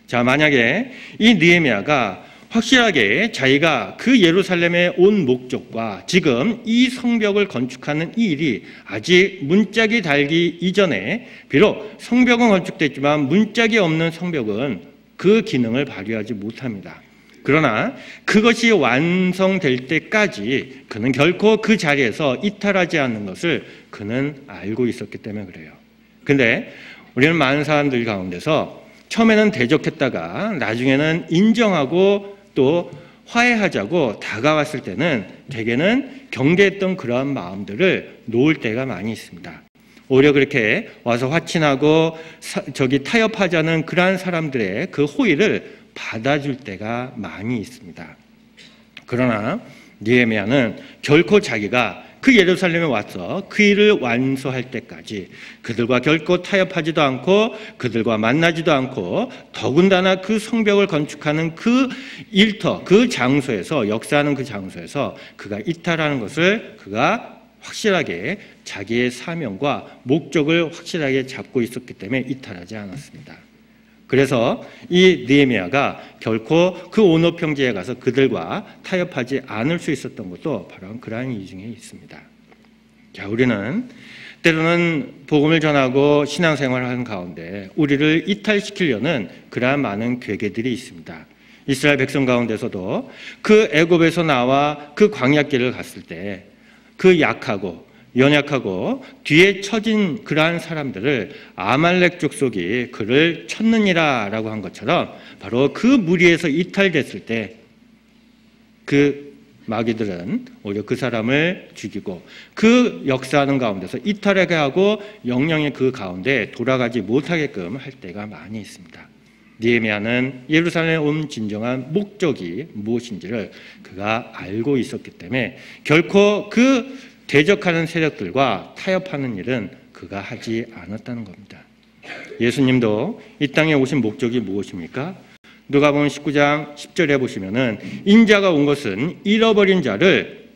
자, 만약에 이 느헤미야가 확실하게 자기가 그 예루살렘에 온 목적과 지금 이 성벽을 건축하는 이 일이 아직 문짝이 달기 이전에 비록 성벽은 건축됐지만 문짝이 없는 성벽은 그 기능을 발휘하지 못합니다. 그러나 그것이 완성될 때까지 그는 결코 그 자리에서 이탈하지 않는 것을 그는 알고 있었기 때문에 그래요. 근데 우리는 많은 사람들 가운데서 처음에는 대적했다가 나중에는 인정하고 또 화해하자고 다가왔을 때는 대개는 경계했던 그러한 마음들을 놓을 때가 많이 있습니다. 오히려 그렇게 와서 화친하고 타협하자는 그러한 사람들의 그 호의를 받아줄 때가 많이 있습니다. 그러나 느헤미야는 결코 자기가 그 예루살렘에 와서 그 일을 완수할 때까지 그들과 결코 타협하지도 않고 그들과 만나지도 않고 더군다나 그 성벽을 건축하는 그 일터, 그 장소에서 역사하는 그 장소에서 그가 이탈하는 것을 그가 확실하게 자기의 사명과 목적을 확실하게 잡고 있었기 때문에 이탈하지 않았습니다. 그래서 이 느헤미야가 결코 그 온업 평지에 가서 그들과 타협하지 않을 수 있었던 것도 바로 그러한 이유 중에 있습니다. 자, 우리는 때로는 복음을 전하고 신앙생활을 하는 가운데 우리를 이탈시키려는 그러한 많은 괴계들이 있습니다. 이스라엘 백성 가운데서도 그 애굽에서 나와 그 광야길을 갔을 때 그 약하고 연약하고 뒤에 처진 그러한 사람들을 아말렉 족속이 그를 쳤느니라 라고 한 것처럼 바로 그 무리에서 이탈됐을 때 그 마귀들은 오히려 그 사람을 죽이고 그 역사하는 가운데서 이탈하게 하고 영영의 그 가운데 돌아가지 못하게끔 할 때가 많이 있습니다. 느헤미야는 예루살렘에 온 진정한 목적이 무엇인지를 그가 알고 있었기 때문에 결코 그 대적하는 세력들과 타협하는 일은 그가 하지 않았다는 겁니다. 예수님도 이 땅에 오신 목적이 무엇입니까? 누가복음 19장 10절에 보시면은 인자가 온 것은 잃어버린 자를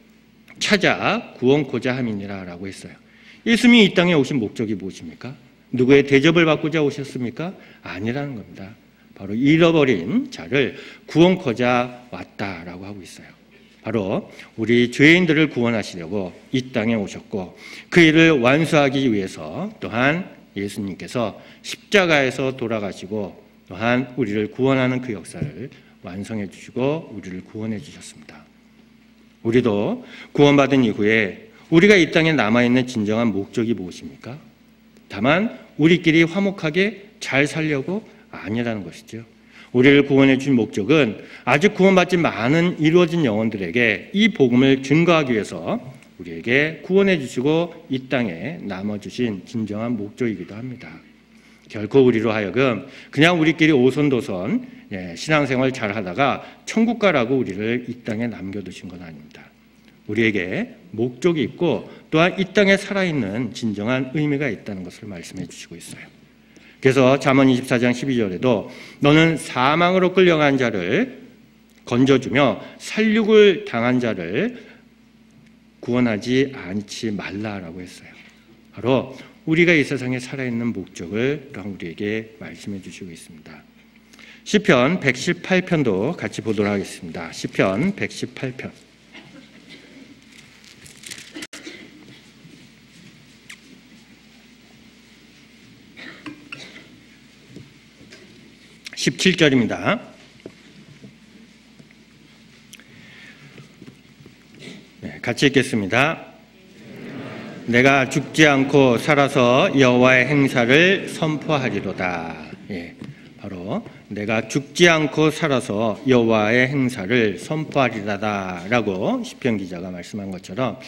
찾아 구원코자 함이니라 라고 했어요. 예수님이 이 땅에 오신 목적이 무엇입니까? 누구의 대접을 받고자 오셨습니까? 아니라는 겁니다. 바로 잃어버린 자를 구원코자 왔다라고 하고 있어요. 바로 우리 죄인들을 구원하시려고 이 땅에 오셨고 그 일을 완수하기 위해서 또한 예수님께서 십자가에서 돌아가시고 또한 우리를 구원하는 그 역사를 완성해 주시고 우리를 구원해 주셨습니다. 우리도 구원받은 이후에 우리가 이 땅에 남아있는 진정한 목적이 무엇입니까? 다만 우리끼리 화목하게 잘 살려고 아니라는 것이죠. 우리를 구원해 준 목적은 아직 구원받지 않은 이루어진 영혼들에게 이 복음을 증거하기 위해서 우리에게 구원해 주시고 이 땅에 남아주신 진정한 목적이기도 합니다. 결코 우리로 하여금 그냥 우리끼리 오손도손 신앙생활 잘하다가 천국 가라고 우리를 이 땅에 남겨두신 건 아닙니다. 우리에게 목적이 있고 또한 이 땅에 살아있는 진정한 의미가 있다는 것을 말씀해 주시고 있어요. 그래서 잠언 24장 12절에도 너는 사망으로 끌려간 자를 건져주며 살육을 당한 자를 구원하지 않지 말라라고 했어요. 바로 우리가 이 세상에 살아있는 목적을 또한 우리에게 말씀해 주시고 있습니다. 시편 118편도 같이 보도록 하겠습니다. 시편 118편. (17절입니다) 같이 읽겠습니다. 내가 죽지 않고 살아서 여호와의 행사를 선포하리로다. 바로 내가 죽지 않고 살아서 여호와의 행사를 선포하리라다라고 시편 기자가 말씀한 것처럼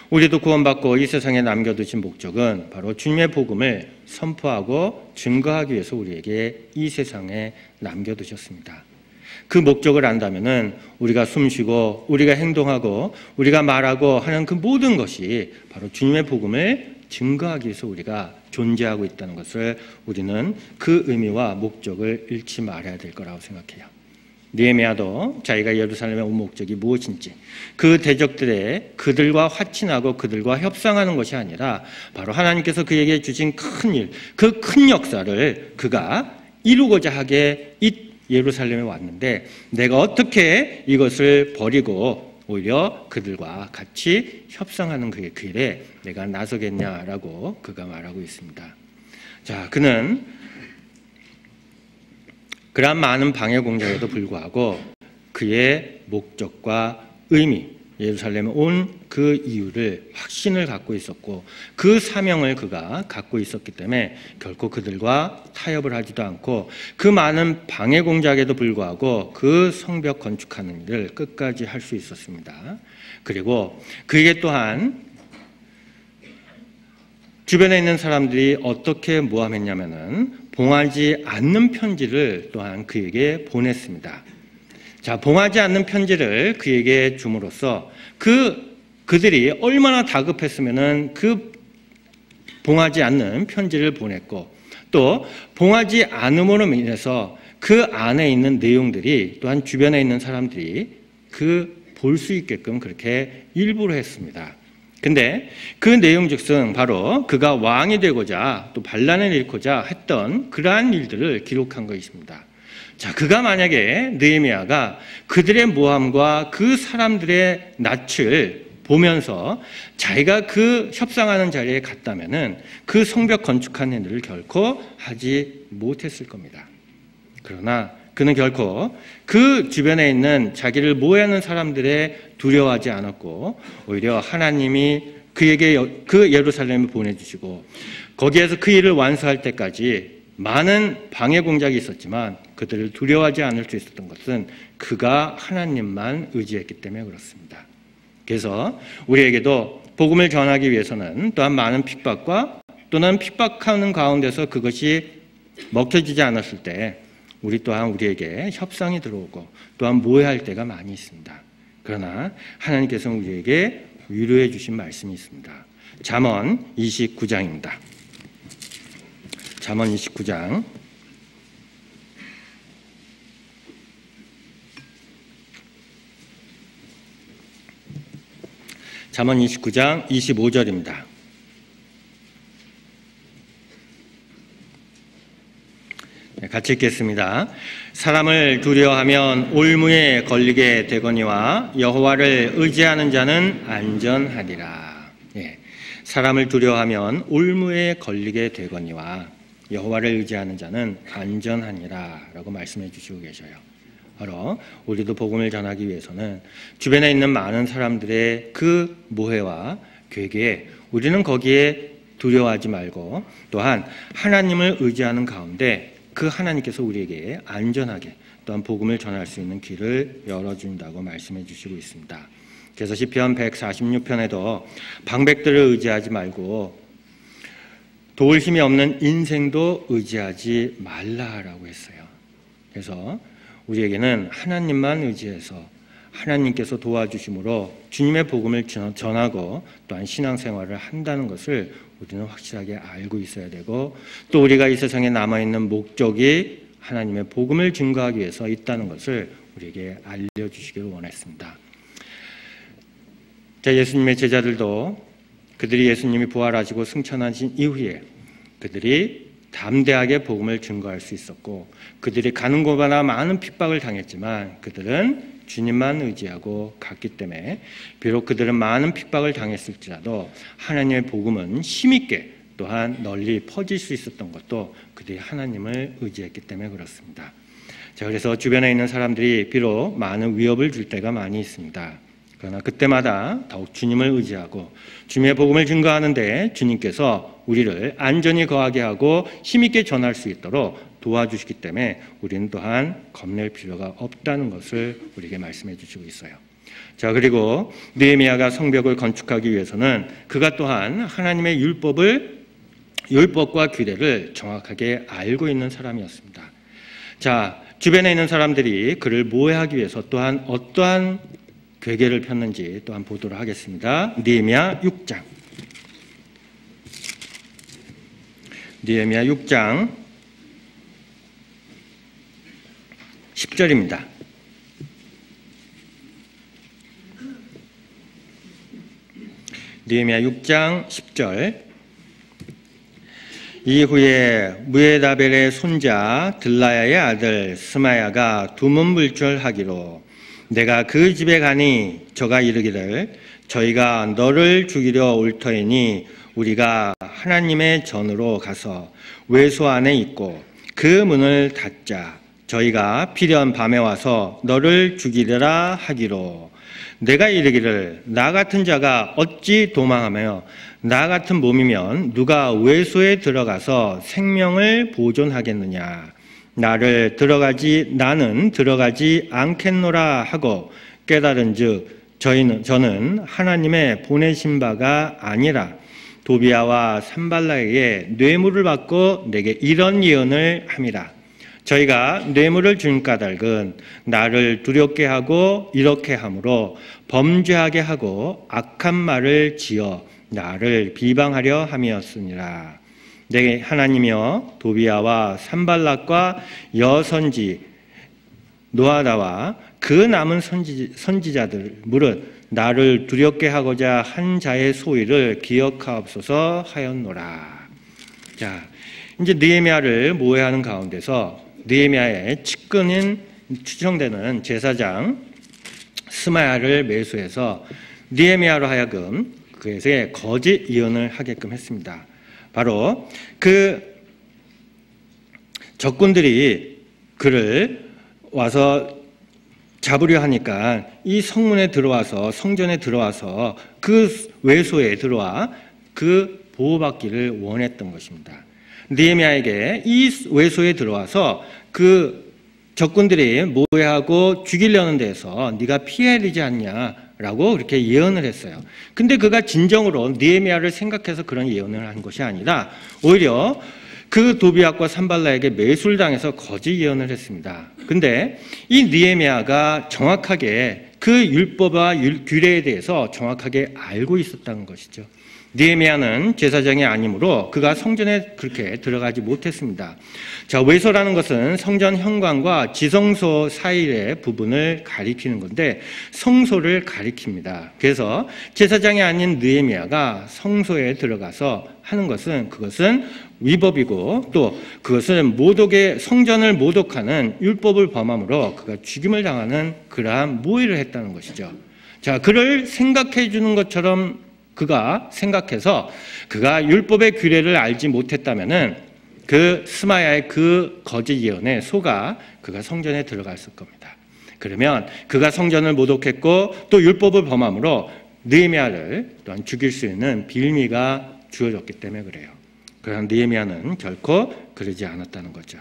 우리도 구원받고 이 세상에 남겨두신 목적은 바로 주님의 복음을 선포하고 증거하기 위해서 우리에게 이 세상에 남겨두셨습니다. 그 목적을 안다면은 우리가 숨쉬고 우리가 행동하고 우리가 말하고 하는 그 모든 것이 바로 주님의 복음을 증거하기 위해서 우리가 존재하고 있다는 것을 우리는 그 의미와 목적을 잃지 말아야 될 거라고 생각해요. 느헤미야도 자기가 예루살렘에 온 목적이 무엇인지 그 대적들의 그들과 화친하고 그들과 협상하는 것이 아니라 바로 하나님께서 그에게 주신 큰 일, 그 큰 역사를 그가 이루고자 하게 이 예루살렘에 왔는데 내가 어떻게 이것을 버리고 오히려 그들과 같이 협상하는 그의 길에 내가 나서겠냐라고 그가 말하고 있습니다. 자, 그는 그러한 많은 방해 공작에도 불구하고 그의 목적과 의미, 예루살렘에 온 그 이유를 확신을 갖고 있었고 그 사명을 그가 갖고 있었기 때문에 결코 그들과 타협을 하지도 않고 그 많은 방해 공작에도 불구하고 그 성벽 건축하는 일을 끝까지 할 수 있었습니다. 그리고 그에게 또한 주변에 있는 사람들이 어떻게 모함했냐면은 봉하지 않는 편지를 또한 그에게 보냈습니다. 자, 봉하지 않는 편지를 그에게 줌으로써 그들이 얼마나 다급했으면은 그 봉하지 않는 편지를 보냈고 또 봉하지 않음으로 인해서 그 안에 있는 내용들이 또한 주변에 있는 사람들이 볼 수 있게끔 그렇게 일부러 했습니다. 근데 그 내용즉슨 바로 그가 왕이 되고자 또 반란을 일으키고자 했던 그러한 일들을 기록한 것입니다. 자, 그가 만약에 느헤미야가 그들의 모함과 그 사람들의 낯을 보면서 자기가 그 협상하는 자리에 갔다면은 그 성벽 건축하는 일을 결코 하지 못했을 겁니다. 그러나 그는 결코 그 주변에 있는 자기를 모해하는 사람들에 두려워하지 않았고 오히려 하나님이 그에게 그 예루살렘을 보내주시고 거기에서 그 일을 완수할 때까지 많은 방해 공작이 있었지만 그들을 두려워하지 않을 수 있었던 것은 그가 하나님만 의지했기 때문에 그렇습니다. 그래서 우리에게도 복음을 전하기 위해서는 또한 많은 핍박과 또는 핍박하는 가운데서 그것이 먹혀지지 않았을 때 우리 또한 우리에게 협상이 들어오고 또한 모해할 때가 많이 있습니다. 그러나 하나님께서는 우리에게 위로해 주신 말씀이 있습니다. 잠언 29장입니다. 잠언 29장 잠언 29장 25절입니다. 같이 읽겠습니다. 사람을 두려워하면 올무에 걸리게 되거니와 여호와를 의지하는 자는 안전하리라. 사람을 두려워하면 올무에 걸리게 되거니와 여호와를 의지하는 자는 안전하니라 라고 말씀해 주시고 계셔요. 바로 우리도 복음을 전하기 위해서는 주변에 있는 많은 사람들의 그 모해와 괴계에 우리는 거기에 두려워하지 말고 또한 하나님을 의지하는 가운데 그 하나님께서 우리에게 안전하게 또한 복음을 전할 수 있는 길을 열어준다고 말씀해 주시고 있습니다. 그래서 시편 146편에도 방백들을 의지하지 말고 도울 힘이 없는 인생도 의지하지 말라라고 했어요. 그래서 우리에게는 하나님만 의지해서 하나님께서 도와주심으로 주님의 복음을 전하고 또한 신앙생활을 한다는 것을 우리는 확실하게 알고 있어야 되고 또 우리가 이 세상에 남아있는 목적이 하나님의 복음을 증거하기 위해서 있다는 것을 우리에게 알려주시기를 원했습니다. 예수님의 제자들도 그들이 예수님이 부활하시고 승천하신 이후에 그들이 담대하게 복음을 증거할 수 있었고 그들이 가는 곳마다 많은 핍박을 당했지만 그들은 주님만 의지하고 갔기 때문에 비록 그들은 많은 핍박을 당했을지라도 하나님의 복음은 힘있게 또한 널리 퍼질 수 있었던 것도 그들이 하나님을 의지했기 때문에 그렇습니다. 자, 그래서 주변에 있는 사람들이 비록 많은 위협을 줄 때가 많이 있습니다. 그러나 그때마다 더욱 주님을 의지하고 주님의 복음을 증거하는데 주님께서 우리를 안전히 거하게 하고 힘있게 전할 수 있도록 도와주시기 때문에 우리는 또한 겁낼 필요가 없다는 것을 우리에게 말씀해 주시고 있어요. 자, 그리고 느헤미야가 성벽을 건축하기 위해서는 그가 또한 하나님의 율법과 규례를 정확하게 알고 있는 사람이었습니다. 자, 주변에 있는 사람들이 그를 모해하기 위해서 또한 어떠한 괴계를 폈는지 또한 보도록 하겠습니다. 느헤미야 6장. 느헤미야 6장 10절입니다. 느헤미야 6장 10절. 이후에 무에다벨의 손자 들라야의 아들 스마야가 두문불출하기로 내가 그 집에 가니 저가 이르기를 저희가 너를 죽이려 올 터이니 우리가 하나님의 전으로 가서 외소 안에 있고 그 문을 닫자. 저희가 필연 밤에 와서 너를 죽이리라 하기로 내가 이르기를 나 같은 자가 어찌 도망하며 나 같은 몸이면 누가 외소에 들어가서 생명을 보존하겠느냐. 나는 들어가지 않겠노라 하고 깨달은즉 저는 하나님의 보내신 바가 아니라 도비야와 산발락에게 뇌물을 받고 내게 이런 예언을 함이라. 저희가 뇌물을 준 까닭은 나를 두렵게 하고 이렇게 함으로 범죄하게 하고 악한 말을 지어 나를 비방하려 함이었으니라. 내 하나님이여 도비야와 산발락과 여선지 노아다와 그 남은 선지자들 무릇 나를 두렵게 하고자 한 자의 소위를 기억하옵소서 하였노라. 자, 이제 느헤미야를 모해하는 가운데서 느헤미야의 측근인 추정되는 제사장 스마야를 매수해서 느헤미야로 하여금 그에게 거짓 예언을 하게끔 했습니다. 바로 그 적군들이 그를 와서 잡으려 하니까 이 성문에 들어와서 성전에 들어와서 그 외소에 들어와 그 보호받기를 원했던 것입니다. 느헤미야에게 이 외소에 들어와서 그 적군들이 모해하고 죽이려는 데서 네가 피해야 되지 않냐라고 그렇게 예언을 했어요. 근데 그가 진정으로 느헤미야를 생각해서 그런 예언을 한 것이 아니라 오히려 그 도비앗과 산발라에게 매술당해서 거짓 예언을 했습니다. 근데 이 느헤미야가 정확하게 그 율법과 규례에 대해서 정확하게 알고 있었다는 것이죠. 느헤미야는 제사장이 아니므로 그가 성전에 그렇게 들어가지 못했습니다. 자, 외소라는 것은 성전 현관과 지성소 사이의 부분을 가리키는 건데 성소를 가리킵니다. 그래서 제사장이 아닌 느헤미야가 성소에 들어가서 하는 것은 그것은 위법이고 또 그것은 성전을 모독하는 율법을 범함으로 그가 죽임을 당하는 그러한 모의를 했다는 것이죠. 자, 그를 생각해 주는 것처럼 그가 생각해서 그가 율법의 규례를 알지 못했다면은 그 스마야의 그 거짓 예언에 속아 그가 성전에 들어갔을 겁니다. 그러면 그가 성전을 모독했고 또 율법을 범함으로 느헤미야를 또한 죽일 수 있는 빌미가 주어졌기 때문에 그래요. 그러나 느헤미야는 결코 그러지 않았다는 거죠.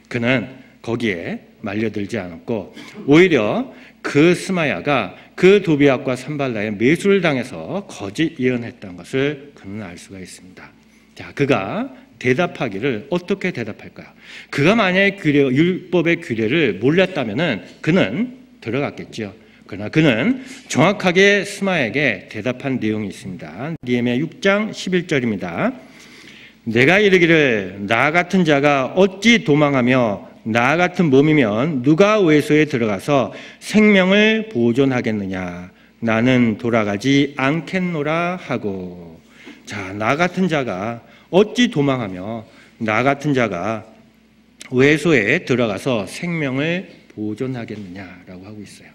그는 거기에 말려들지 않았고 오히려 그 스마야가 그 도비앗과 산발라의 매수를 당해서 거짓 예언했다는 것을 그는 알 수가 있습니다. 자, 그가 대답하기를 어떻게 대답할까요? 그가 만약에 율법의 규례를 몰랐다면은 그는 들어갔겠죠. 그러나 그는 정확하게 스마야에게 대답한 내용이 있습니다. 느헤미야 6장 11절입니다. 내가 이르기를 나 같은 자가 어찌 도망하며 나 같은 몸이면 누가 외소에 들어가서 생명을 보존하겠느냐. 나는 돌아가지 않겠노라 하고. 자, 나 같은 자가 어찌 도망하며 나 같은 자가 외소에 들어가서 생명을 보존하겠느냐라고 하고 있어요.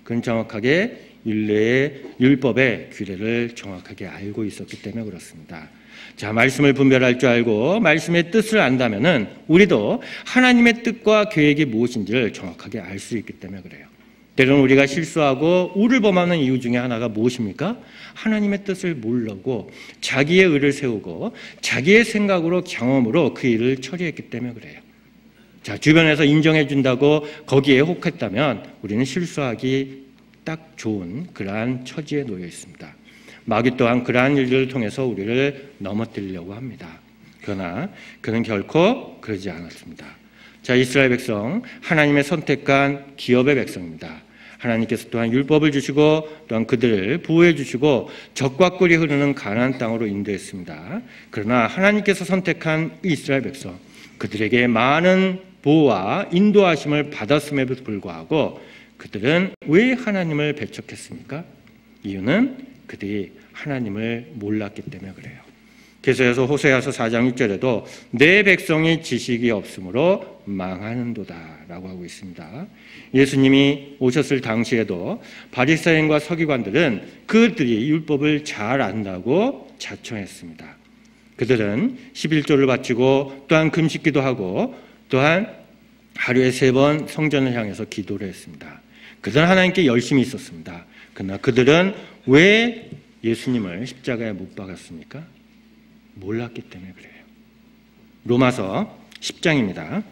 그는 정확하게 율법의 규례를 정확하게 알고 있었기 때문에 그렇습니다. 자, 말씀을 분별할 줄 알고 말씀의 뜻을 안다면은 우리도 하나님의 뜻과 계획이 무엇인지를 정확하게 알 수 있기 때문에 그래요. 때로는 우리가 실수하고 우를 범하는 이유 중에 하나가 무엇입니까? 하나님의 뜻을 모르고 자기의 의를 세우고 자기의 생각으로 경험으로 그 일을 처리했기 때문에 그래요. 자, 주변에서 인정해 준다고 거기에 혹했다면 우리는 실수하기 딱 좋은 그러한 처지에 놓여 있습니다. 마귀 또한 그러한 일들을 통해서 우리를 넘어뜨리려고 합니다. 그러나 그는 결코 그러지 않았습니다. 자, 이스라엘 백성, 하나님의 선택한 기업의 백성입니다. 하나님께서 또한 율법을 주시고 또한 그들을 보호해 주시고 적과 꿀이 흐르는 가나안 땅으로 인도했습니다. 그러나 하나님께서 선택한 이스라엘 백성, 그들에게 많은 보호와 인도하심을 받았음에도 불구하고 그들은 왜 하나님을 배척했습니까? 이유는 그들이 하나님을 몰랐기 때문에 그래요. 계속해서 호세아서 4장 6절에도 내 백성이 지식이 없으므로 망하는도다 라고 하고 있습니다. 예수님이 오셨을 당시에도 바리새인과 서기관들은 그들이 율법을 잘 안다고 자청했습니다. 그들은 11조를 바치고 또한 금식기도 하고 또한 하루에 3번 성전을 향해서 기도를 했습니다. 그들은 하나님께 열심히 있었습니다. 그러나 그들은 왜 예수님을 십자가에 못 박았습니까? 몰랐기 때문에 그래요. 로마서 10장입니다.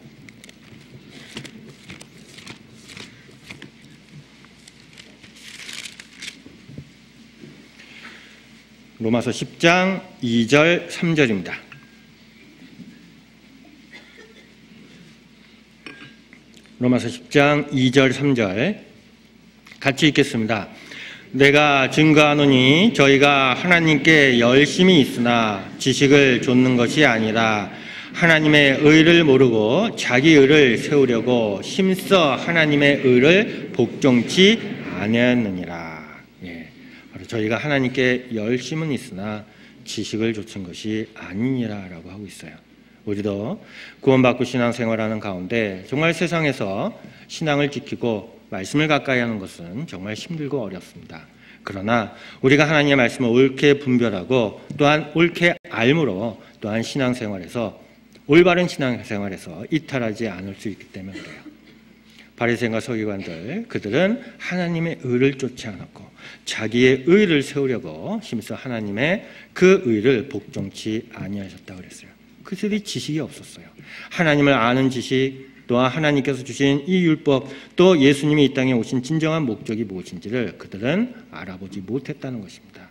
로마서 10장 2절 3절입니다. 로마서 10장 2절 3절 같이 읽겠습니다. 내가 증거하노니 저희가 하나님께 열심히 있으나 지식을 좇는 것이 아니라 하나님의 의를 모르고 자기 의를 세우려고 힘써 하나님의 의를 복종치 아니하였느니라. 바로 저희가 하나님께 열심은 있으나 지식을 좇은 것이 아니니라라고 하고 있어요. 우리도 구원받고 신앙생활하는 가운데 정말 세상에서 신앙을 지키고 말씀을 가까이 하는 것은 정말 힘들고 어렵습니다. 그러나 우리가 하나님의 말씀을 옳게 분별하고 또한 옳게 알므로 또한 신앙생활에서 올바른 신앙생활에서 이탈하지 않을 수 있기 때문에 그래요. 바리새인과 서기관들 그들은 하나님의 의를 쫓지 않았고 자기의 의를 세우려고 힘써 하나님의 그 의를 복종치 아니하셨다고 그랬어요. 그들이 지식이 없었어요. 하나님을 아는 지식 또한 하나님께서 주신 이 율법 또 예수님이 이 땅에 오신 진정한 목적이 무엇인지를 그들은 알아보지 못했다는 것입니다.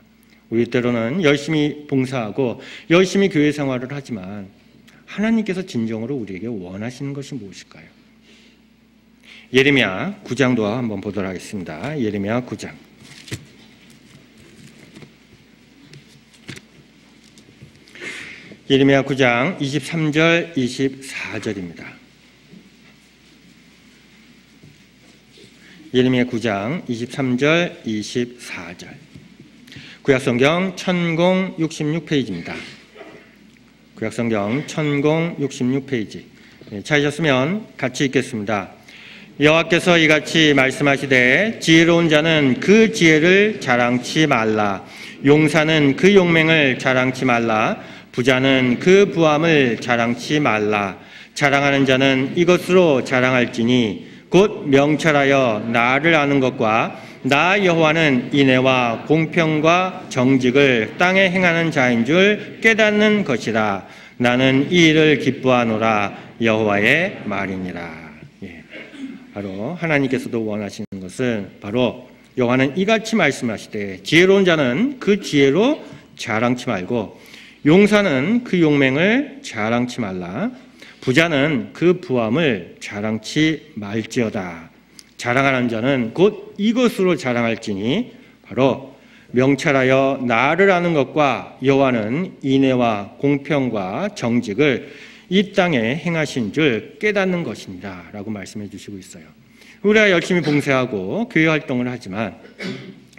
우리 때로는 열심히 봉사하고 열심히 교회 생활을 하지만 하나님께서 진정으로 우리에게 원하시는 것이 무엇일까요? 예레미야 9장도 한번 보도록 하겠습니다. 예레미야 9장. 예레미야 9장 23절 24절입니다. 예레미야 9장 23절 24절 구약성경 1066페이지입니다. 구약성경 1066페이지 찾으셨으면 같이 읽겠습니다. 여호와께서 이같이 말씀하시되 지혜로운 자는 그 지혜를 자랑치 말라. 용사는 그 용맹을 자랑치 말라. 부자는 그 부함을 자랑치 말라. 자랑하는 자는 이것으로 자랑할지니 곧 명철하여 나를 아는 것과 나 여호와는 인애와 공평과 정직을 땅에 행하는 자인 줄 깨닫는 것이라. 나는 이 일을 기뻐하노라. 여호와의 말이니라. 바로 하나님께서도 원하시는 것은 바로 여호와는 이같이 말씀하시되 지혜로운 자는 그 지혜로 자랑치 말고 용사는 그 용맹을 자랑치 말라. 부자는 그 부함을 자랑치 말지어다. 자랑하는 자는 곧 이것으로 자랑할지니 바로 명철하여 나를 아는 것과 여호와는 인애와 공평과 정직을 이 땅에 행하신 줄 깨닫는 것입니다 라고 말씀해 주시고 있어요. 우리가 열심히 봉사하고 교회 활동을 하지만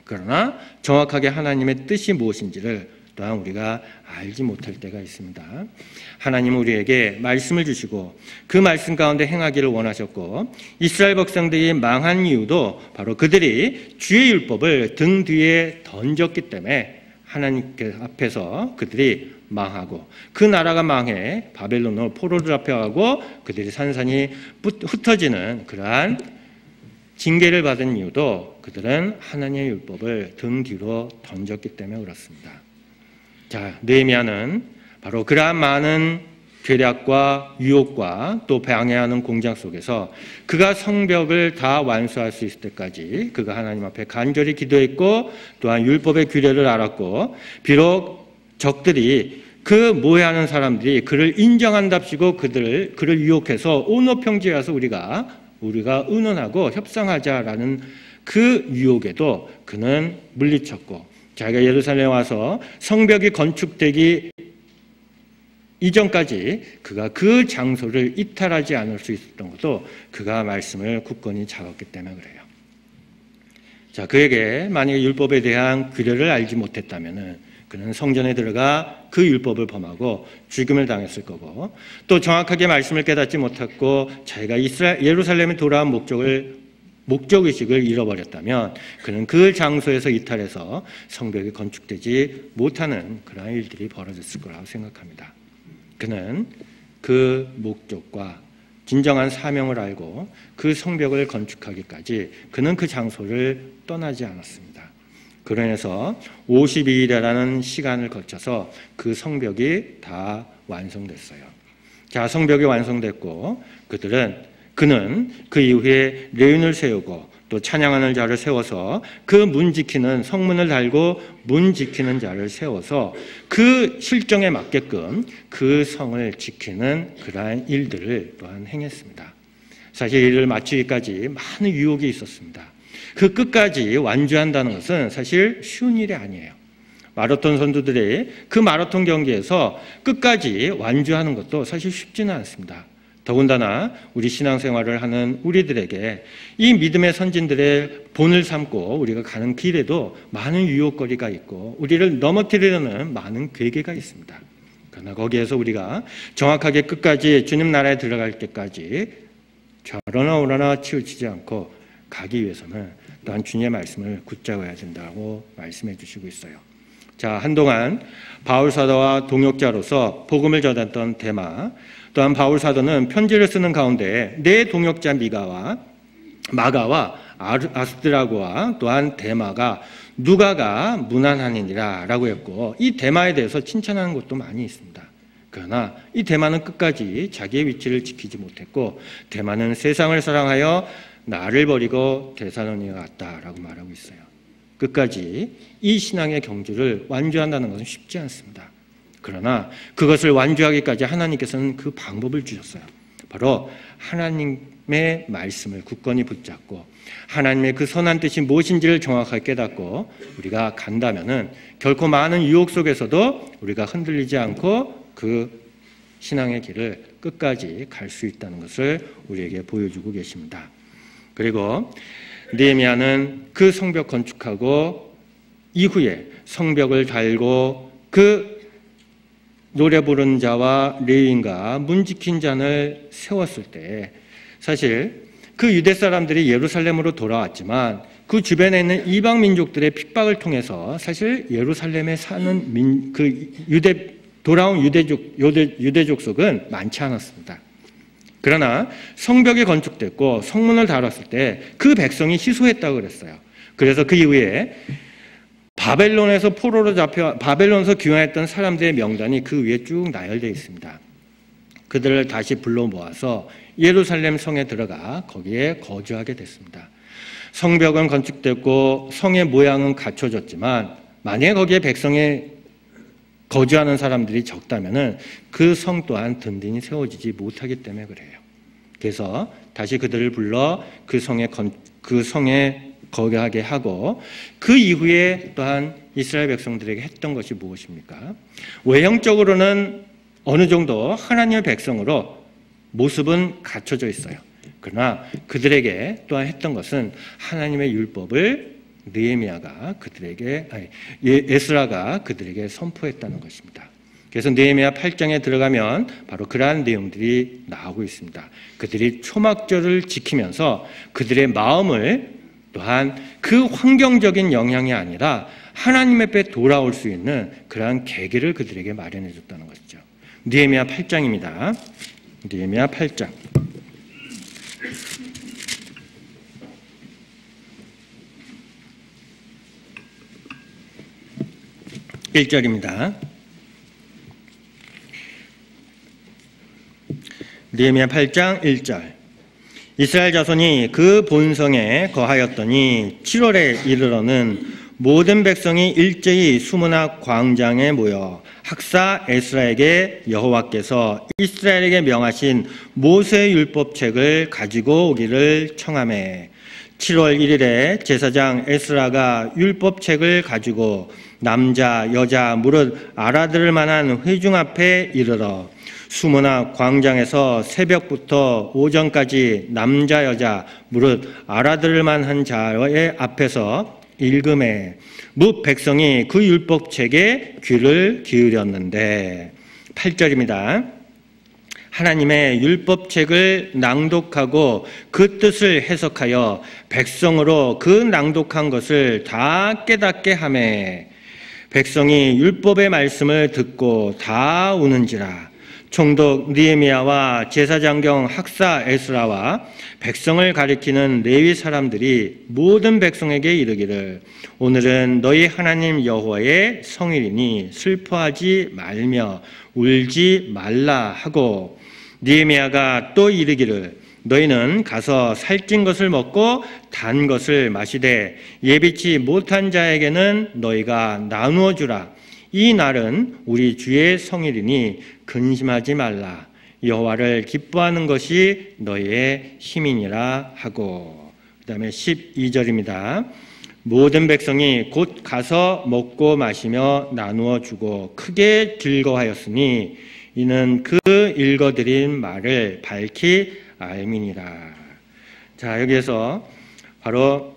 그러나 정확하게 하나님의 뜻이 무엇인지를 또한 우리가 알지 못할 때가 있습니다. 하나님은 우리에게 말씀을 주시고 그 말씀 가운데 행하기를 원하셨고 이스라엘 백성들이 망한 이유도 바로 그들이 주의 율법을 등 뒤에 던졌기 때문에 하나님께 앞에서 그들이 망하고 그 나라가 망해 바벨론으로 포로를 잡혀가고 그들이 산산이 흩어지는 그러한 징계를 받은 이유도 그들은 하나님의 율법을 등 뒤로 던졌기 때문에 그렇습니다. 자, 느헤미야는 바로 그러한 많은 괴략과 유혹과 또 방해하는 공장 속에서 그가 성벽을 다 완수할 수 있을 때까지 그가 하나님 앞에 간절히 기도했고 또한 율법의 규례를 알았고 비록 적들이 그 모해하는 사람들이 그를 인정한답시고 그를 유혹해서 온오평지에 우리가 의논하고 협상하자라는 그 유혹에도 그는 물리쳤고 자기가 예루살렘에 와서 성벽이 건축되기 이전까지 그가 그 장소를 이탈하지 않을 수 있었던 것도 그가 말씀을 굳건히 잡았기 때문에 그래요. 자, 그에게 만약에 율법에 대한 규례를 알지 못했다면은 그는 성전에 들어가 그 율법을 범하고 죽임을 당했을 거고 또 정확하게 말씀을 깨닫지 못했고 자기가 예루살렘에 돌아온 목적의식을 잃어버렸다면 그는 그 장소에서 이탈해서 성벽이 건축되지 못하는 그러한 일들이 벌어졌을 거라고 생각합니다. 그는 그 목적과 진정한 사명을 알고 그 성벽을 건축하기까지 그는 그 장소를 떠나지 않았습니다. 그로 인해서 52일이라는 시간을 거쳐서 그 성벽이 다 완성됐어요. 자, 성벽이 완성됐고 그는 그 이후에 레윈을 세우고 또 찬양하는 자를 세워서 그 문 지키는 성문을 달고 문 지키는 자를 세워서 그 실정에 맞게끔 그 성을 지키는 그러한 일들을 또한 행했습니다. 사실 이를 마치기까지 많은 유혹이 있었습니다. 그 끝까지 완주한다는 것은 사실 쉬운 일이 아니에요. 마라톤 선수들이 그 마라톤 경기에서 끝까지 완주하는 것도 사실 쉽지는 않습니다. 더군다나 우리 신앙생활을 하는 우리들에게 이 믿음의 선진들의 본을 삼고 우리가 가는 길에도 많은 유혹거리가 있고 우리를 넘어뜨리려는 많은 괴계가 있습니다. 그러나 거기에서 우리가 정확하게 끝까지 주님 나라에 들어갈 때까지 좌로나 우로나 치우치지 않고 가기 위해서는 또한 주님의 말씀을 붙잡아야 된다고 말씀해 주시고 있어요. 자, 한동안 바울 사도와 동역자로서 복음을 전했던 데마, 또한 바울 사도는 편지를 쓰는 가운데 내 동역자 마가와 아스드라고와 또한 데마가 누가가 무난하니라 라고 했고 이 데마에 대해서 칭찬하는 것도 많이 있습니다. 그러나 이 데마는 끝까지 자기의 위치를 지키지 못했고 데마는 세상을 사랑하여 나를 버리고 데살로니가 갔다라고 말하고 있어요. 끝까지 이 신앙의 경주를 완주한다는 것은 쉽지 않습니다. 그러나 그것을 완주하기까지 하나님께서는 그 방법을 주셨어요. 바로 하나님의 말씀을 굳건히 붙잡고 하나님의 그 선한 뜻이 무엇인지를 정확하게 깨닫고 우리가 간다면은 결코 많은 유혹 속에서도 우리가 흔들리지 않고 그 신앙의 길을 끝까지 갈 수 있다는 것을 우리에게 보여주고 계십니다. 그리고 느헤미야는 그 성벽 건축하고 이후에 성벽을 달고 그 노래 부르는 자와 레위인과 문 지킨 자를 세웠을 때 사실 그 유대 사람들이 예루살렘으로 돌아왔지만 그 주변에 있는 이방 민족들의 핍박을 통해서 사실 예루살렘에 사는 돌아온 유대 족속은 많지 않았습니다. 그러나 성벽이 건축됐고 성문을 달았을 때 그 백성이 희소했다고 그랬어요. 그래서 그 이후에 바벨론에서 포로로 잡혀 바벨론에서 귀환했던 사람들의 명단이 그 위에 쭉 나열되어 있습니다. 그들을 다시 불러 모아서 예루살렘 성에 들어가 거기에 거주하게 됐습니다. 성벽은 건축됐고 성의 모양은 갖춰졌지만 만약에 거기에 백성이 거주하는 사람들이 적다면은 그 성 또한 든든히 세워지지 못하기 때문에 그래요. 그래서 다시 그들을 불러 그 성에 거주하게 하고 그 이후에 또한 이스라엘 백성들에게 했던 것이 무엇입니까? 외형적으로는 어느 정도 하나님의 백성으로 모습은 갖춰져 있어요. 그러나 그들에게 또한 했던 것은 하나님의 율법을 에스라가 그들에게 선포했다는 것입니다. 그래서 느헤미야 8장에 들어가면 바로 그러한 내용들이 나오고 있습니다. 그들이 초막절을 지키면서 그들의 마음을 또한 그 환경적인 영향이 아니라 하나님 앞에 돌아올 수 있는 그러한 계기를 그들에게 마련해 줬다는 것이죠. 느헤미야 8장입니다. 느헤미야 8장. 1절입니다. 느헤미야 8장 1절. 이스라엘 자손이 그 본성에 거하였더니 7월에 이르러는 모든 백성이 일제히 수문학 광장에 모여 학사 에스라에게 여호와께서 이스라엘에게 명하신 모세 율법책을 가지고 오기를 청하매 7월 1일에 제사장 에스라가 율법책을 가지고 남자 여자 무릇 알아들을 만한 회중 앞에 이르러 수문학 광장에서 새벽부터 오전까지 남자 여자 무릇 알아들을 만한 자의 앞에서 읽음에 뭇 백성이 그 율법책에 귀를 기울였는데 8절입니다. 하나님의 율법책을 낭독하고 그 뜻을 해석하여 백성으로 그 낭독한 것을 다 깨닫게 하매 백성이 율법의 말씀을 듣고 다 우는지라. 총독 느헤미야와 제사장경 학사 에스라와 백성을 가리키는 레위 사람들이 모든 백성에게 이르기를 오늘은 너희 하나님 여호와의 성일이니 슬퍼하지 말며 울지 말라 하고 느헤미야가 또 이르기를 너희는 가서 살찐 것을 먹고 단 것을 마시되 예비치 못한 자에게는 너희가 나누어 주라. 이 날은 우리 주의 성일이니 근심하지 말라. 여호와를 기뻐하는 것이 너희의 힘이니라 하고 그 다음에 12절입니다. 모든 백성이 곧 가서 먹고 마시며 나누어 주고 크게 즐거워하였으니 이는 그 읽어드린 말을 밝히 알미니라. 자, 여기에서 바로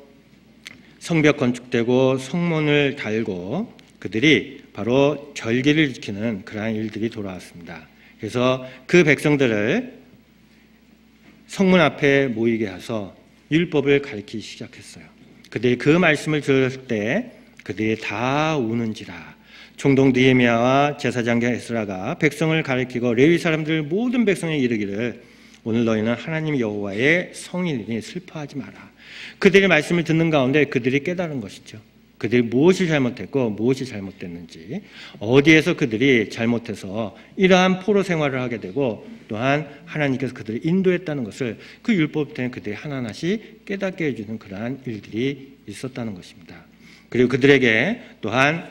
성벽 건축되고 성문을 달고 그들이 바로 절기를 지키는 그러한 일들이 돌아왔습니다. 그래서 그 백성들을 성문 앞에 모이게 해서 율법을 가르치기 시작했어요. 그들이 그 말씀을 들을 때 그들이 다 우는지라. 총독 느헤미야와 제사장경 에스라가 백성을 가리키고 레위 사람들 모든 백성에 이르기를 오늘 너희는 하나님 여호와의 성일이니 슬퍼하지 마라. 그들의 말씀을 듣는 가운데 그들이 깨달은 것이죠. 그들이 무엇이 잘못했고 무엇이 잘못됐는지, 어디에서 그들이 잘못해서 이러한 포로 생활을 하게 되고 또한 하나님께서 그들을 인도했다는 것을 그 율법 때문에 그들이 하나하나씩 깨닫게 해주는 그러한 일들이 있었다는 것입니다. 그리고 그들에게 또한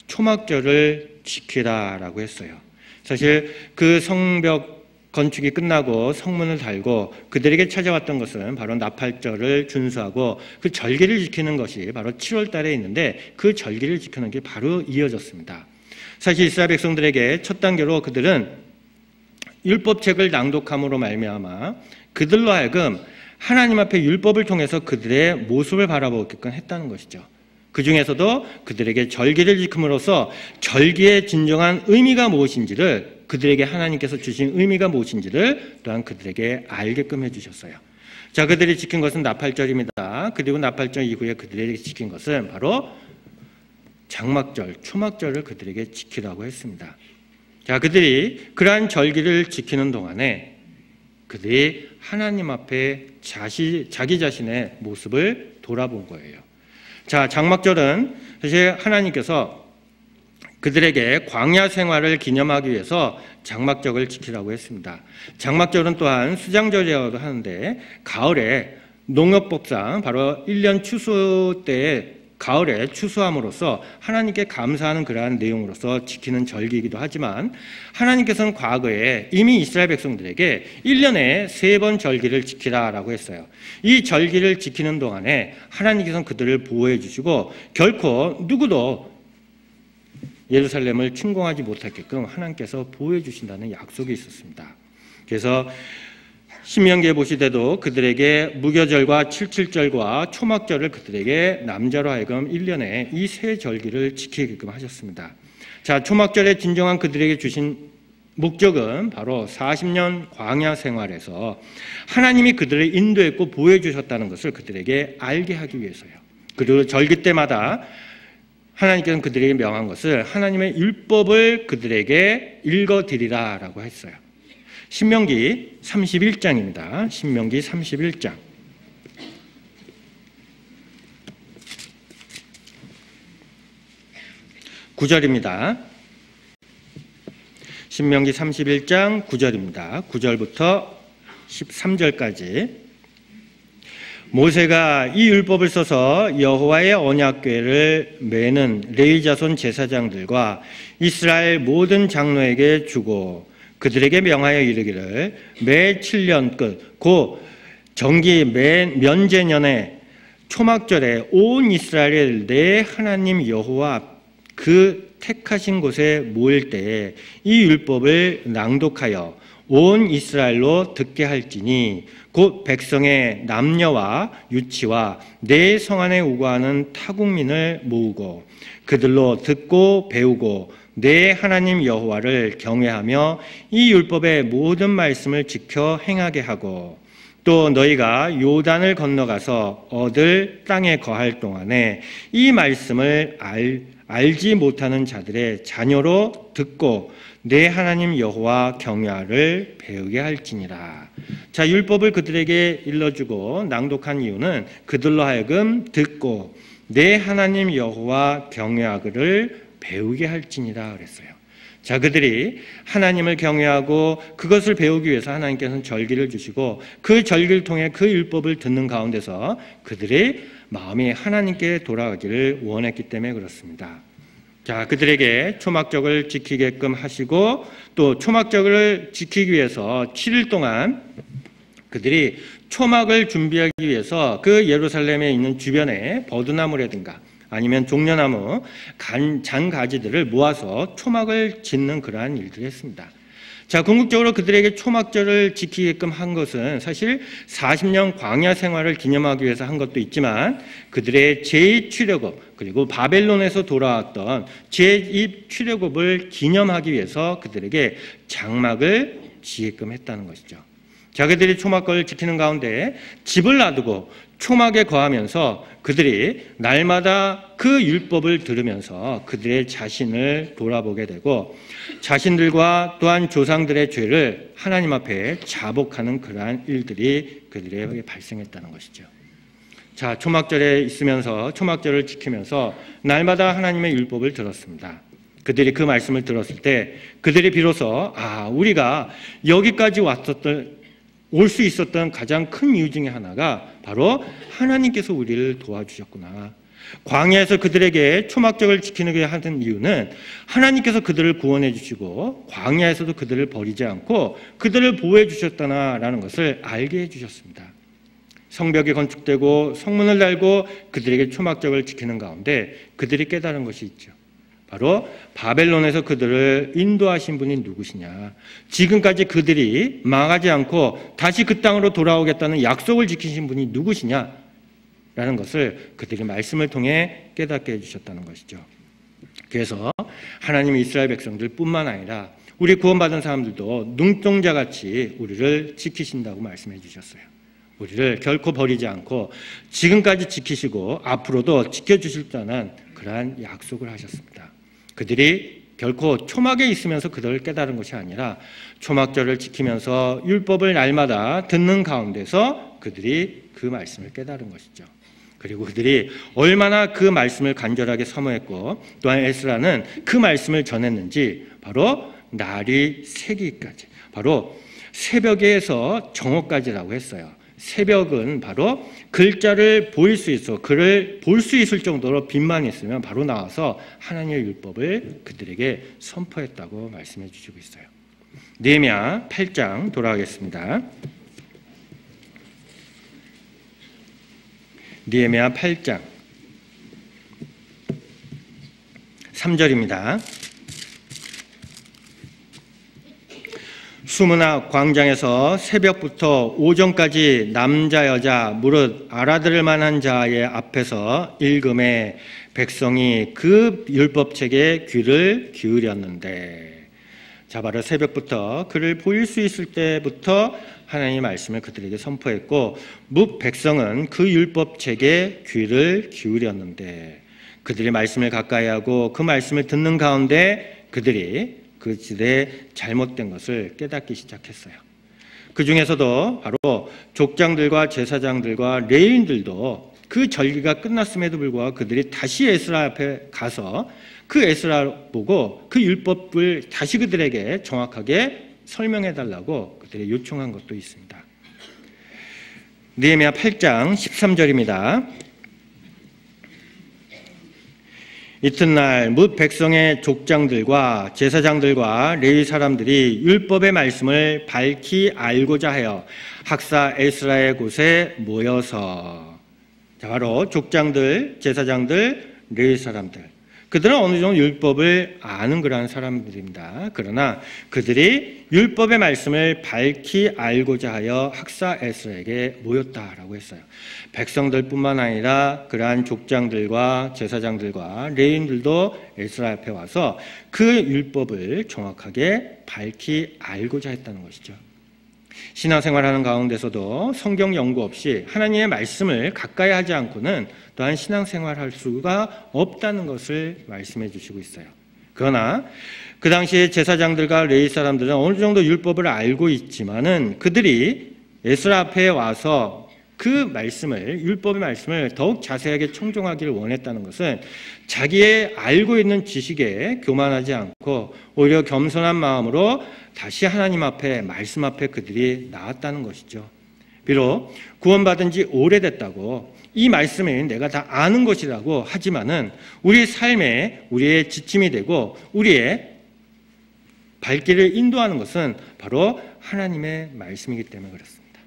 초막절을 지키라라고 했어요. 사실 그 성벽 건축이 끝나고 성문을 달고 그들에게 찾아왔던 것은 바로 나팔절을 준수하고 그 절기를 지키는 것이 바로 7월 달에 있는데 그 절기를 지키는 게 바로 이어졌습니다. 사실 이스라엘 백성들에게 첫 단계로 그들은 율법책을 낭독함으로 말미암아 그들로 하여금 하나님 앞에 율법을 통해서 그들의 모습을 바라보게끔 했다는 것이죠. 그 중에서도 그들에게 절기를 지킴으로써 절기의 진정한 의미가 무엇인지를 그들에게 하나님께서 주신 의미가 무엇인지를 또한 그들에게 알게끔 해주셨어요. 자, 그들이 지킨 것은 나팔절입니다. 그리고 나팔절 이후에 그들에게 지킨 것은 바로 장막절, 초막절을 그들에게 지키라고 했습니다. 자, 그들이 그러한 절기를 지키는 동안에 그들이 하나님 앞에 자기 자신의 모습을 돌아본 거예요. 자, 장막절은 사실 하나님께서 그들에게 광야 생활을 기념하기 위해서 장막절을 지키라고 했습니다. 장막절은 또한 수장절이라고도 하는데 가을에 농업법상 바로 1년 추수 때에 가을에 추수함으로써 하나님께 감사하는 그러한 내용으로서 지키는 절기이기도 하지만 하나님께서는 과거에 이미 이스라엘 백성들에게 1년에 3번 절기를 지키라라고 했어요. 이 절기를 지키는 동안에 하나님께서는 그들을 보호해 주시고 결코 누구도 예루살렘을 침공하지 못하게끔 하나님께서 보호해 주신다는 약속이 있었습니다. 그래서 신명기에 보시되도 그들에게 무교절과 칠칠절과 초막절을 그들에게 남자로 하여금 1년에 이 세 절기를 지키게끔 하셨습니다. 자, 초막절의 진정한 그들에게 주신 목적은 바로 40년 광야 생활에서 하나님이 그들을 인도했고 보호해 주셨다는 것을 그들에게 알게 하기 위해서요. 그리고 절기 때마다 하나님께서는 그들에게 명한 것을 하나님의 율법을 그들에게 읽어드리라라고 했어요. 신명기 31장입니다. 신명기 31장. 9절입니다. 신명기 31장 9절입니다. 9절부터 13절까지. 모세가 이 율법을 써서 여호와의 언약궤를 매는 레위 자손 제사장들과 이스라엘 모든 장로에게 주고 그들에게 명하여 이르기를 매 7년 끝 곧 정기 면제년에 초막절에 온 이스라엘을 내 하나님 여호와 그 택하신 곳에 모일 때에 이 율법을 낭독하여 온 이스라엘로 듣게 할지니 곧 백성의 남녀와 유치와 내 성 안에 우거하는 타국민을 모으고 그들로 듣고 배우고 내 하나님 여호와를 경외하며 이 율법의 모든 말씀을 지켜 행하게 하고 또 너희가 요단을 건너가서 얻을 땅에 거할 동안에 이 말씀을 알지 못하는 자들의 자녀로 듣고 내 하나님 여호와 경외를 배우게 할지니라. 자, 율법을 그들에게 일러주고 낭독한 이유는 그들로 하여금 듣고 내 하나님 여호와 경외하기를 배우게 할지니라 그랬어요. 자, 그들이 하나님을 경외하고 그것을 배우기 위해서 하나님께서는 절기를 주시고 그 절기를 통해 그 율법을 듣는 가운데서 그들의 마음이 하나님께 돌아가기를 원했기 때문에 그렇습니다. 자, 그들에게 초막절을 지키게끔 하시고 또 초막절을 지키기 위해서 7일 동안 그들이 초막을 준비하기 위해서 그 예루살렘에 있는 주변에 버드나무라든가 아니면 종려나무, 장가지들을 모아서 초막을 짓는 그러한 일들을 했습니다. 자, 궁극적으로 그들에게 초막절을 지키게끔 한 것은 사실 40년 광야 생활을 기념하기 위해서 한 것도 있지만 그들의 제2출애굽 그리고 바벨론에서 돌아왔던 제2출애굽을 기념하기 위해서 그들에게 장막을 지게끔 했다는 것이죠. 자, 그들이 초막절을 지키는 가운데 집을 놔두고 초막에 거하면서 그들이 날마다 그 율법을 들으면서 그들의 자신을 돌아보게 되고 자신들과 또한 조상들의 죄를 하나님 앞에 자복하는 그러한 일들이 그들에게 발생했다는 것이죠. 자, 초막절에 있으면서 초막절을 지키면서 날마다 하나님의 율법을 들었습니다. 그들이 그 말씀을 들었을 때 그들이 비로소 우리가 여기까지 올 수 있었던 가장 큰 이유 중에 하나가 바로 하나님께서 우리를 도와주셨구나. 광야에서 그들에게 초막절을 지키는 게 하는 이유는 하나님께서 그들을 구원해 주시고 광야에서도 그들을 버리지 않고 그들을 보호해 주셨다라는 것을 알게 해 주셨습니다. 성벽이 건축되고 성문을 달고 그들에게 초막절을 지키는 가운데 그들이 깨달은 것이 있죠. 바로 바벨론에서 그들을 인도하신 분이 누구시냐. 지금까지 그들이 망하지 않고 다시 그 땅으로 돌아오겠다는 약속을 지키신 분이 누구시냐 라는 것을 그들이 말씀을 통해 깨닫게 해주셨다는 것이죠. 그래서 하나님이 이스라엘 백성들 뿐만 아니라 우리 구원받은 사람들도 눈동자같이 우리를 지키신다고 말씀해 주셨어요. 우리를 결코 버리지 않고 지금까지 지키시고 앞으로도 지켜주실 다는 그러한 약속을 하셨습니다. 그들이 결코 초막에 있으면서 그들을 깨달은 것이 아니라 초막절을 지키면서 율법을 날마다 듣는 가운데서 그들이 그 말씀을 깨달은 것이죠. 그리고 그들이 얼마나 그 말씀을 간절하게 사모했고 또한 에스라는 그 말씀을 전했는지 바로 날이 새기까지, 바로 새벽에서 정오까지라고 했어요. 새벽은 바로 글자를 보일 수 있어 글을 볼 수 있을 정도로 빛만 있으면 바로 나와서 하나님의 율법을 그들에게 선포했다고 말씀해 주시고 있어요. 느헤미야 8장 돌아가겠습니다. 느헤미야 8장 3절입니다. 수문학 광장에서 새벽부터 오전까지 남자 여자 무릇 알아들을 만한 자의 앞에서 읽음에 백성이 그 율법책에 귀를 기울였는데, 자, 바로 새벽부터 그를 보일 수 있을 때부터 하나님의 말씀을 그들에게 선포했고 백성은 그 율법책에 귀를 기울였는데 그들이 말씀을 가까이 하고 그 말씀을 듣는 가운데 그들이 그 질의 잘못된 것을 깨닫기 시작했어요. 그 중에서도 바로 족장들과 제사장들과 레위인들도 그 절기가 끝났음에도 불구하고 그들이 다시 에스라 앞에 가서 그 에스라 보고 그 율법을 다시 그들에게 정확하게 설명해 달라고 그들이 요청한 것도 있습니다. 느헤미야 8장 13절입니다. 이튿날 뭇 백성의 족장들과 제사장들과 레위 사람들이 율법의 말씀을 밝히 알고자 하여 학사 에스라의 곳에 모여서, 바로 족장들, 제사장들, 레위 사람들, 그들은 어느 정도 율법을 아는 그러한 사람들입니다. 그러나 그들이 율법의 말씀을 밝히 알고자 하여 학사 에스라에게 모였다라고 했어요. 백성들뿐만 아니라 그러한 족장들과 제사장들과 레위인들도 에스라 앞에 와서 그 율법을 정확하게 밝히 알고자 했다는 것이죠. 신앙생활하는 가운데서도 성경 연구 없이 하나님의 말씀을 가까이 하지 않고는 또한 신앙생활할 수가 없다는 것을 말씀해 주시고 있어요. 그러나 그 당시에 제사장들과 레위 사람들은 어느 정도 율법을 알고 있지만은 그들이 에스라 앞에 와서 그 말씀을, 율법의 말씀을 더욱 자세하게 청종하기를 원했다는 것은 자기의 알고 있는 지식에 교만하지 않고 오히려 겸손한 마음으로 다시 하나님 앞에, 말씀 앞에 그들이 나왔다는 것이죠. 비록 구원받은 지 오래됐다고 이 말씀은 내가 다 아는 것이라고 하지만은 우리 삶에 우리의 지침이 되고 우리의 발길을 인도하는 것은 바로 하나님의 말씀이기 때문에 그렇습니다.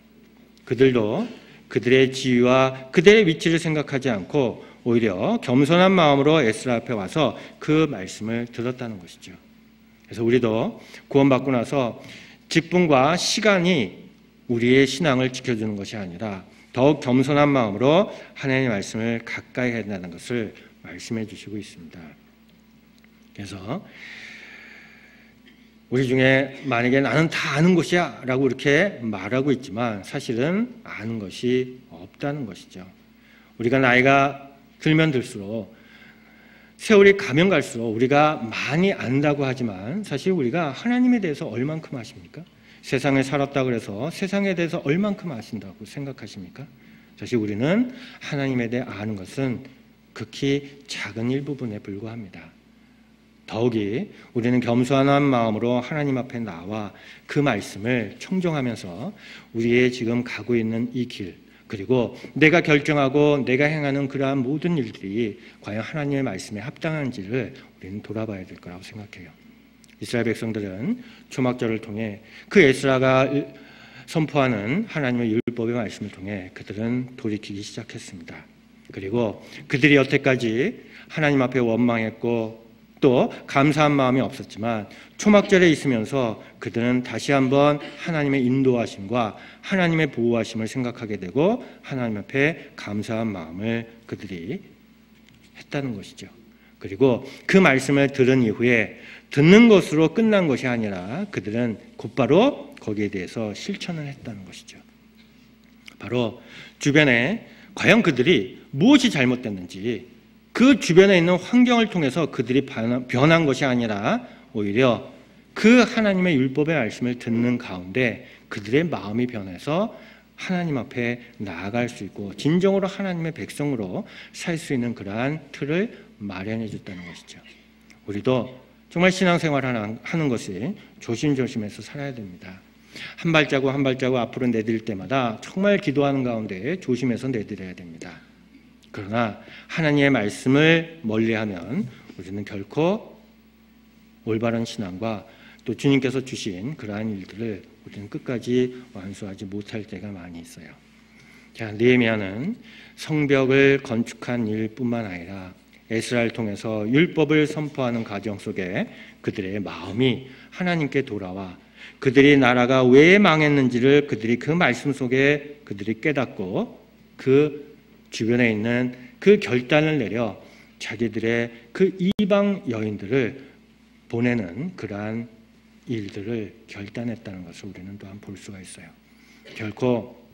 그들도 그들의 지위와 그들의 위치를 생각하지 않고 오히려 겸손한 마음으로 에스라 앞에 와서 그 말씀을 들었다는 것이죠. 그래서 우리도 구원받고 나서 직분과 시간이 우리의 신앙을 지켜주는 것이 아니라 더욱 겸손한 마음으로 하나님의 말씀을 가까이 해야 한다는 것을 말씀해 주시고 있습니다. 그래서 우리 중에 만약에 나는 다 아는 것이야 라고 이렇게 말하고 있지만 사실은 아는 것이 없다는 것이죠. 우리가 나이가 들면 들수록, 세월이 가면 갈수록 우리가 많이 안다고 하지만 사실 우리가 하나님에 대해서 얼만큼 아십니까? 세상에 살았다 그래서 세상에 대해서 얼만큼 아신다고 생각하십니까? 사실 우리는 하나님에 대해 아는 것은 극히 작은 일부분에 불과합니다. 더욱이 우리는 겸손한 마음으로 하나님 앞에 나와 그 말씀을 청종하면서 우리의 지금 가고 있는 이 길, 그리고 내가 결정하고 내가 행하는 그러한 모든 일들이 과연 하나님의 말씀에 합당한지를 우리는 돌아봐야 될 거라고 생각해요. 이스라엘 백성들은 초막절을 통해 그 에스라가 선포하는 하나님의 율법의 말씀을 통해 그들은 돌이키기 시작했습니다. 그리고 그들이 여태까지 하나님 앞에 원망했고 또 감사한 마음이 없었지만 초막절에 있으면서 그들은 다시 한번 하나님의 인도하심과 하나님의 보호하심을 생각하게 되고 하나님 앞에 감사한 마음을 그들이 했다는 것이죠. 그리고 그 말씀을 들은 이후에 듣는 것으로 끝난 것이 아니라 그들은 곧바로 거기에 대해서 실천을 했다는 것이죠. 바로 주변에 과연 그들이 무엇이 잘못됐는지, 그 주변에 있는 환경을 통해서 그들이 변한 것이 아니라 오히려 그 하나님의 율법의 말씀을 듣는 가운데 그들의 마음이 변해서 하나님 앞에 나아갈 수 있고 진정으로 하나님의 백성으로 살 수 있는 그러한 틀을 마련해 줬다는 것이죠. 우리도 정말 신앙생활 하는 것이 조심조심해서 살아야 됩니다. 한 발자국 한 발자국 앞으로 내딜 때마다 정말 기도하는 가운데 조심해서 내드려야 됩니다. 그러나 하나님의 말씀을 멀리하면 우리는 결코 올바른 신앙과 또 주님께서 주신 그러한 일들을 우리는 끝까지 완수하지 못할 때가 많이 있어요. 자, 느헤미야는 성벽을 건축한 일뿐만 아니라 에스라를 통해서 율법을 선포하는 과정 속에 그들의 마음이 하나님께 돌아와 그들이 나라가 왜 망했는지를 그들이 그 말씀 속에 그들이 깨닫고 그 주변에 있는 그 결단을 내려 자기들의 그 이방 여인들을 보내는 그러한 일들을 결단했다는 것을 우리는 또한 볼 수가 있어요. 결코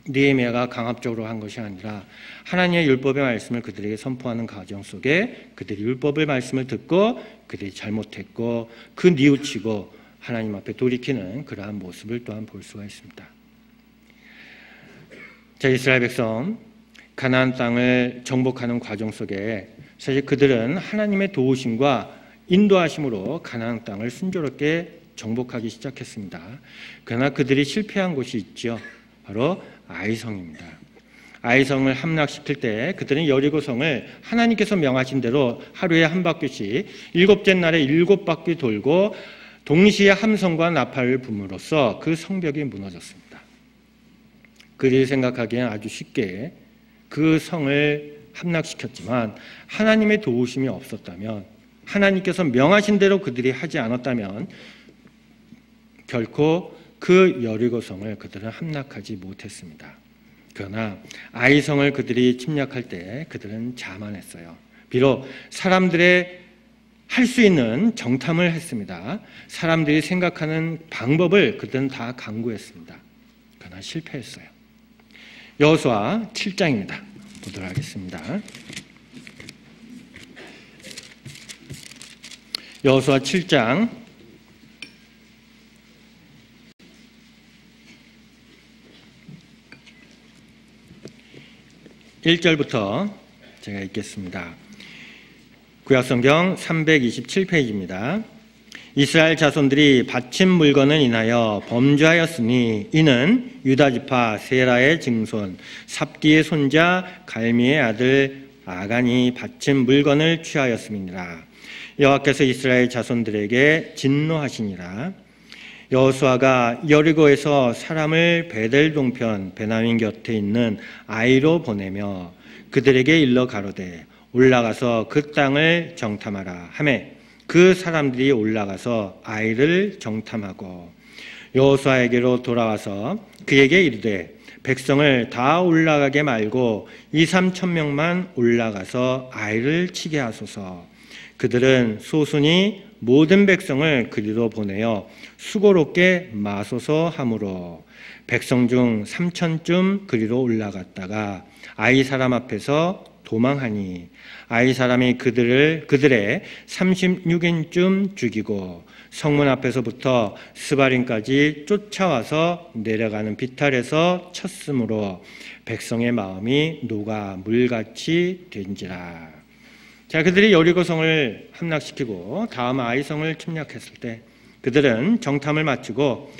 느헤미야가 강압적으로 한 것이 아니라 하나님의 율법의 말씀을 그들에게 선포하는 과정 속에 그들이 율법의 말씀을 듣고 그들이 잘못했고 그 뉘우치고 하나님 앞에 돌이키는 그러한 모습을 또한 볼 수가 있습니다. 자, 이스라엘 백성 가나안 땅을 정복하는 과정 속에 사실 그들은 하나님의 도우심과 인도하심으로 가나안 땅을 순조롭게 정복하기 시작했습니다. 그러나 그들이 실패한 곳이 있죠. 바로 아이성입니다. 아이성을 함락시킬 때 그들은 여리고성을 하나님께서 명하신 대로 하루에 한 바퀴씩 7째 날에 7바퀴 돌고 동시에 함성과 나팔을 붐으로써 그 성벽이 무너졌습니다. 그들이 생각하기엔 아주 쉽게 그 성을 함락시켰지만 하나님의 도우심이 없었다면, 하나님께서 명하신 대로 그들이 하지 않았다면 결코 그 여리고성을 그들은 함락하지 못했습니다. 그러나 아이성을 그들이 침략할 때 그들은 자만했어요. 비록 사람들의 할 수 있는 정탐을 했습니다. 사람들이 생각하는 방법을 그들은 다 강구했습니다. 그러나 실패했어요. 여호수아 7장입니다. 보도록 하겠습니다. 여호수아 7장 1절부터 제가 읽겠습니다. 구약성경 327페이지입니다. 이스라엘 자손들이 바친 물건을 인하여 범죄하였으니 이는 유다지파 세라의 증손 삽디의 손자 갈미의 아들 아간이 바친 물건을 취하였음이니라. 여호와께서 이스라엘 자손들에게 진노하시니라. 여호수아가 여리고에서 사람을 베델 동편 베나민 곁에 있는 아이로 보내며 그들에게 일러 가로되 올라가서 그 땅을 정탐하라 하매 그 사람들이 올라가서 아이를 정탐하고 여호수아에게로 돌아와서 그에게 이르되 백성을 다 올라가게 말고 2-3천 명만 올라가서 아이를 치게 하소서. 그들은 소순이 모든 백성을 그리로 보내어 수고롭게 마소서 하므로 백성 중 3천쯤 그리로 올라갔다가 아이 사람 앞에서 도망하니 아이 사람이 그들의 36인쯤 죽이고 성문 앞에서부터 스바림까지 쫓아와서 내려가는 비탈에서 쳤으므로 백성의 마음이 녹아 물같이 된지라. 자, 그들이 여리고성을 함락시키고 다음 아이성을 침략했을 때 그들은 정탐을 마치고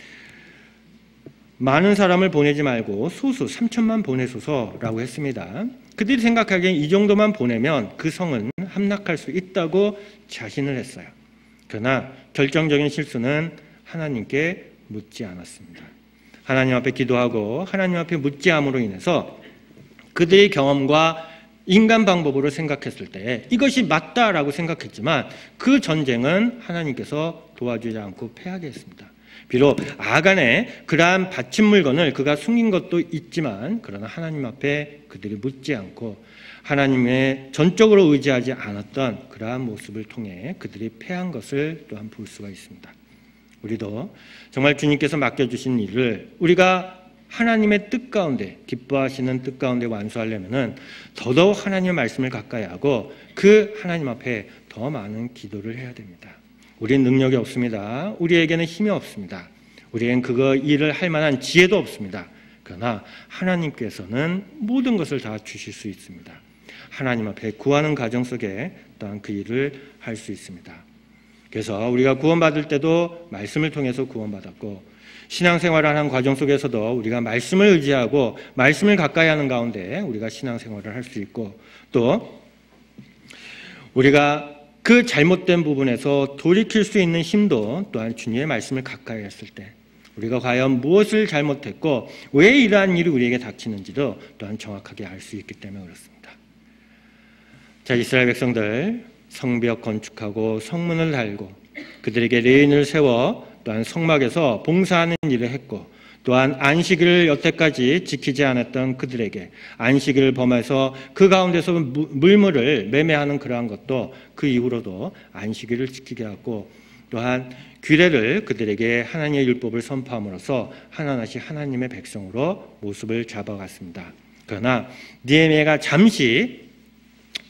많은 사람을 보내지 말고 소수 3천만 보내소서라고 했습니다. 그들이 생각하기엔 이 정도만 보내면 그 성은 함락할 수 있다고 자신을 했어요. 그러나 결정적인 실수는 하나님께 묻지 않았습니다. 하나님 앞에 기도하고 하나님 앞에 묻지 않음으로 인해서 그들의 경험과 인간 방법으로 생각했을 때 이것이 맞다라고 생각했지만 그 전쟁은 하나님께서 도와주지 않고 패하게 했습니다. 비록 아간의 그러한 바친 물건을 그가 숨긴 것도 있지만 그러나 하나님 앞에 그들이 묻지 않고 하나님의 전적으로 의지하지 않았던 그러한 모습을 통해 그들이 패한 것을 또한 볼 수가 있습니다. 우리도 정말 주님께서 맡겨주신 일을 우리가 하나님의 뜻 가운데 기뻐하시는 뜻 가운데 완수하려면 더더욱 하나님의 말씀을 가까이 하고 그 하나님 앞에 더 많은 기도를 해야 됩니다. 우리는 능력이 없습니다. 우리에게는 힘이 없습니다. 우리에겐 그거 일을 할 만한 지혜도 없습니다. 그러나 하나님께서는 모든 것을 다 주실 수 있습니다. 하나님 앞에 구하는 과정 속에 또한 그 일을 할 수 있습니다. 그래서 우리가 구원받을 때도 말씀을 통해서 구원받았고 신앙생활을 하는 과정 속에서도 우리가 말씀을 의지하고 말씀을 가까이 하는 가운데 우리가 신앙생활을 할 수 있고 또 우리가 그 잘못된 부분에서 돌이킬 수 있는 힘도 또한 주님의 말씀을 가까이 했을 때 우리가 과연 무엇을 잘못했고 왜 이러한 일이 우리에게 닥치는지도 또한 정확하게 알 수 있기 때문에 그렇습니다. 자, 이스라엘 백성들 성벽 건축하고 성문을 달고 그들에게 레인을 세워 또한 성막에서 봉사하는 일을 했고 또한 안식일을 여태까지 지키지 않았던 그들에게 안식일을 범해서 그 가운데서 물물을 매매하는 그러한 것도 그 이후로도 안식일을 지키게 하고 또한 규례를 그들에게 하나님의 율법을 선포함으로써 하나같이 하나님의 백성으로 모습을 잡아갔습니다. 그러나 느헤미야가 잠시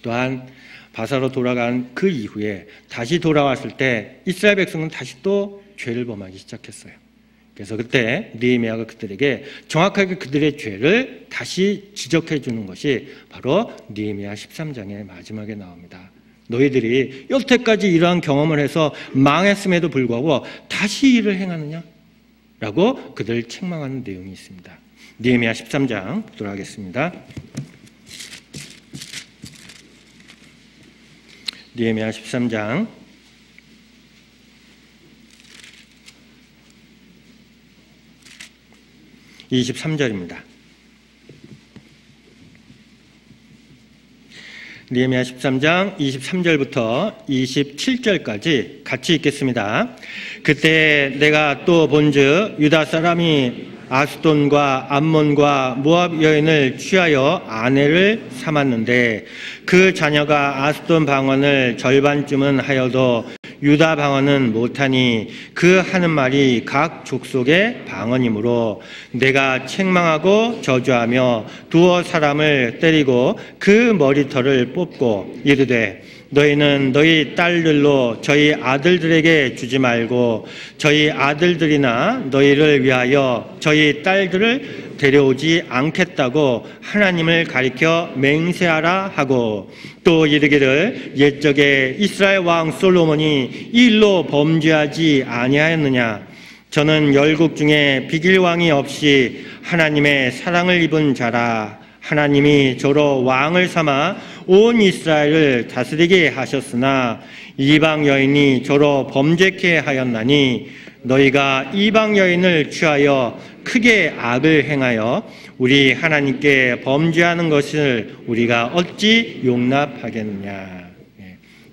또한 바사로 돌아간 그 이후에 다시 돌아왔을 때 이스라엘 백성은 다시 또 죄를 범하기 시작했어요. 그래서 그때 느헤미야가 그들에게 정확하게 그들의 죄를 다시 지적해 주는 것이 바로 느헤미야 13장의 마지막에 나옵니다. 너희들이 여태까지 이러한 경험을 해서 망했음에도 불구하고 다시 이를 행하느냐? 라고 그들을 책망하는 내용이 있습니다. 느헤미야 13장 보도록 하겠습니다. 느헤미야 13장 23절입니다. 느헤미야 13장 23절부터 27절까지 같이 읽겠습니다. 그때 내가 또 본즉 유다 사람이 아스돈과 암몬과 모압 여인을 취하여 아내를 삼았는데 그 자녀가 아스돈 방언을 절반쯤은 하여도 유다 방언은 못하니 그 하는 말이 각 족속의 방언이므로 내가 책망하고 저주하며 두어 사람을 때리고 그 머리털을 뽑고 이르되 너희는 너희 딸들로 저희 아들들에게 주지 말고 저희 아들들이나 너희를 위하여 저희 딸들을 데려오지 않겠다고 하나님을 가리켜 맹세하라 하고 또 이르기를 옛적에 이스라엘 왕 솔로몬이 이 일로 범죄하지 아니하였느냐. 저는 열국 중에 비길 왕이 없이 하나님의 사랑을 입은 자라. 하나님이 저로 왕을 삼아 온 이스라엘을 다스리게 하셨으나 이방 여인이 저로 범죄케 하였나니 너희가 이방 여인을 취하여 크게 악을 행하여 우리 하나님께 범죄하는 것을 우리가 어찌 용납하겠느냐.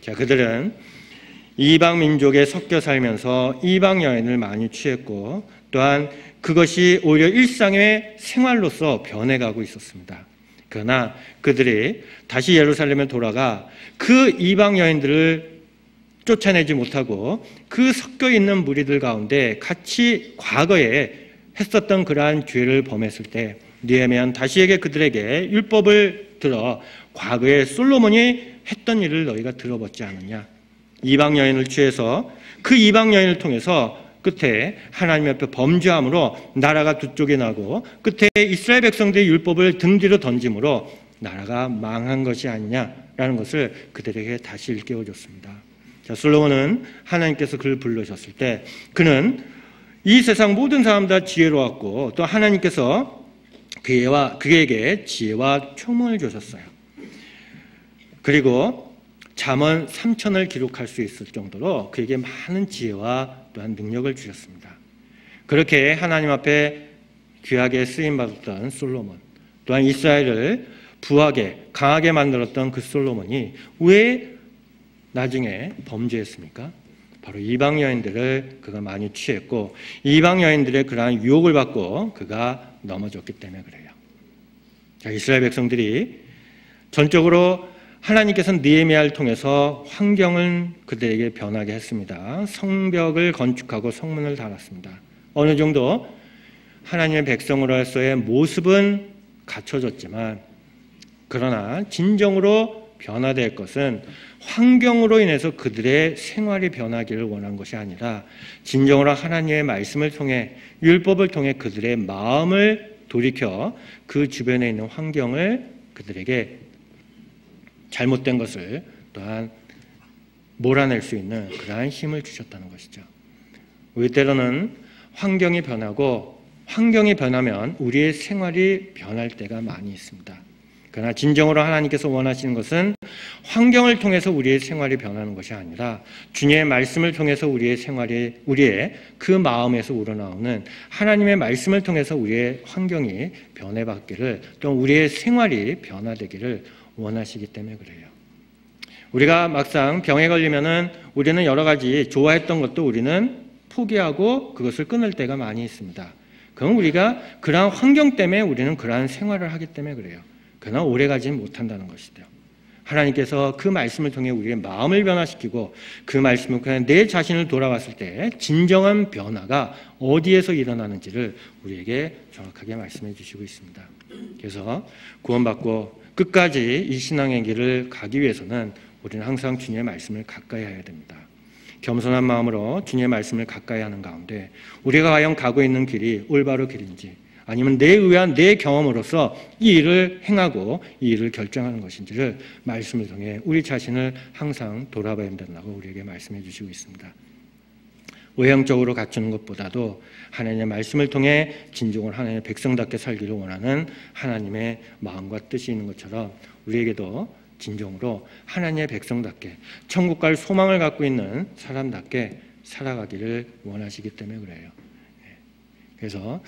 자, 그들은 이방 민족에 섞여 살면서 이방 여인을 많이 취했고 또한 그것이 오히려 일상의 생활로서 변해가고 있었습니다. 그러나 그들이 다시 예루살렘에 돌아가 그 이방 여인들을 쫓아내지 못하고 그 섞여 있는 무리들 가운데 같이 과거에 했었던 그러한 죄를 범했을 때 느헤미야는 다시에게 그들에게 율법을 들어 과거에 솔로몬이 했던 일을 너희가 들어봤지 않느냐. 이방 여인을 취해서 그 이방 여인을 통해서 끝에 하나님 앞에 범죄함으로 나라가 두 쪽이 나고 끝에 이스라엘 백성들의 율법을 등 뒤로 던짐으로 나라가 망한 것이 아니냐라는 것을 그들에게 다시 일깨워줬습니다. 자, 솔로몬은 하나님께서 그를 부르셨을 때 그는 이 세상 모든 사람 다 지혜로웠고 또 하나님께서 그에게 지혜와 총명을 주셨어요. 그리고 잠언 3천을 기록할 수 있을 정도로 그에게 많은 지혜와 또한 능력을 주셨습니다. 그렇게 하나님 앞에 귀하게 쓰임받았던 솔로몬, 또한 이스라엘을 부하게 강하게 만들었던 그 솔로몬이 왜 나중에 범죄했습니까? 바로 이방 여인들을 그가 많이 취했고 이방 여인들의 그러한 유혹을 받고 그가 넘어졌기 때문에 그래요. 자, 이스라엘 백성들이 전적으로 하나님께서는 느헤미야를 통해서 환경을 그들에게 변하게 했습니다. 성벽을 건축하고 성문을 달았습니다. 어느 정도 하나님의 백성으로서의 모습은 갖춰졌지만 그러나 진정으로 변화될 것은 환경으로 인해서 그들의 생활이 변하기를 원한 것이 아니라 진정으로 하나님의 말씀을 통해 율법을 통해 그들의 마음을 돌이켜 그 주변에 있는 환경을 그들에게 잘못된 것을 또한 몰아낼 수 있는 그러한 힘을 주셨다는 것이죠. 우리 때로는 환경이 변하고 환경이 변하면 우리의 생활이 변할 때가 많이 있습니다. 그러나 진정으로 하나님께서 원하시는 것은 환경을 통해서 우리의 생활이 변하는 것이 아니라 주님의 말씀을 통해서 우리의 그 마음에서 우러나오는 하나님의 말씀을 통해서 우리의 환경이 변해받기를 또 우리의 생활이 변화되기를 원하시기 때문에 그래요. 우리가 막상 병에 걸리면은 우리는 여러 가지 좋아했던 것도 우리는 포기하고 그것을 끊을 때가 많이 있습니다. 그건 우리가 그러한 환경 때문에 우리는 그러한 생활을 하기 때문에 그래요. 그러나 오래가지 못한다는 것이죠. 하나님께서 그 말씀을 통해 우리의 마음을 변화시키고 그 말씀을 통해 내 자신을 돌아봤을 때 진정한 변화가 어디에서 일어나는지를 우리에게 정확하게 말씀해 주시고 있습니다. 그래서 구원받고 끝까지 이 신앙의 길을 가기 위해서는 우리는 항상 주님의 말씀을 가까이 해야 됩니다. 겸손한 마음으로 주님의 말씀을 가까이 하는 가운데 우리가 과연 가고 있는 길이 올바로 길인지, 아니면 내 의한 내 경험으로서 이 일을 행하고 이 일을 결정하는 것인지를 말씀을 통해 우리 자신을 항상 돌아봐야 된다고 우리에게 말씀해 주시고 있습니다. 외형적으로 갖추는 것보다도 하나님의 말씀을 통해 진정으로 하나님의 백성답게 살기를 원하는 하나님의 마음과 뜻이 있는 것처럼 우리에게도 진정으로 하나님의 백성답게 천국 갈 소망을 갖고 있는 사람답게 살아가기를 원하시기 때문에 그래요. 그래서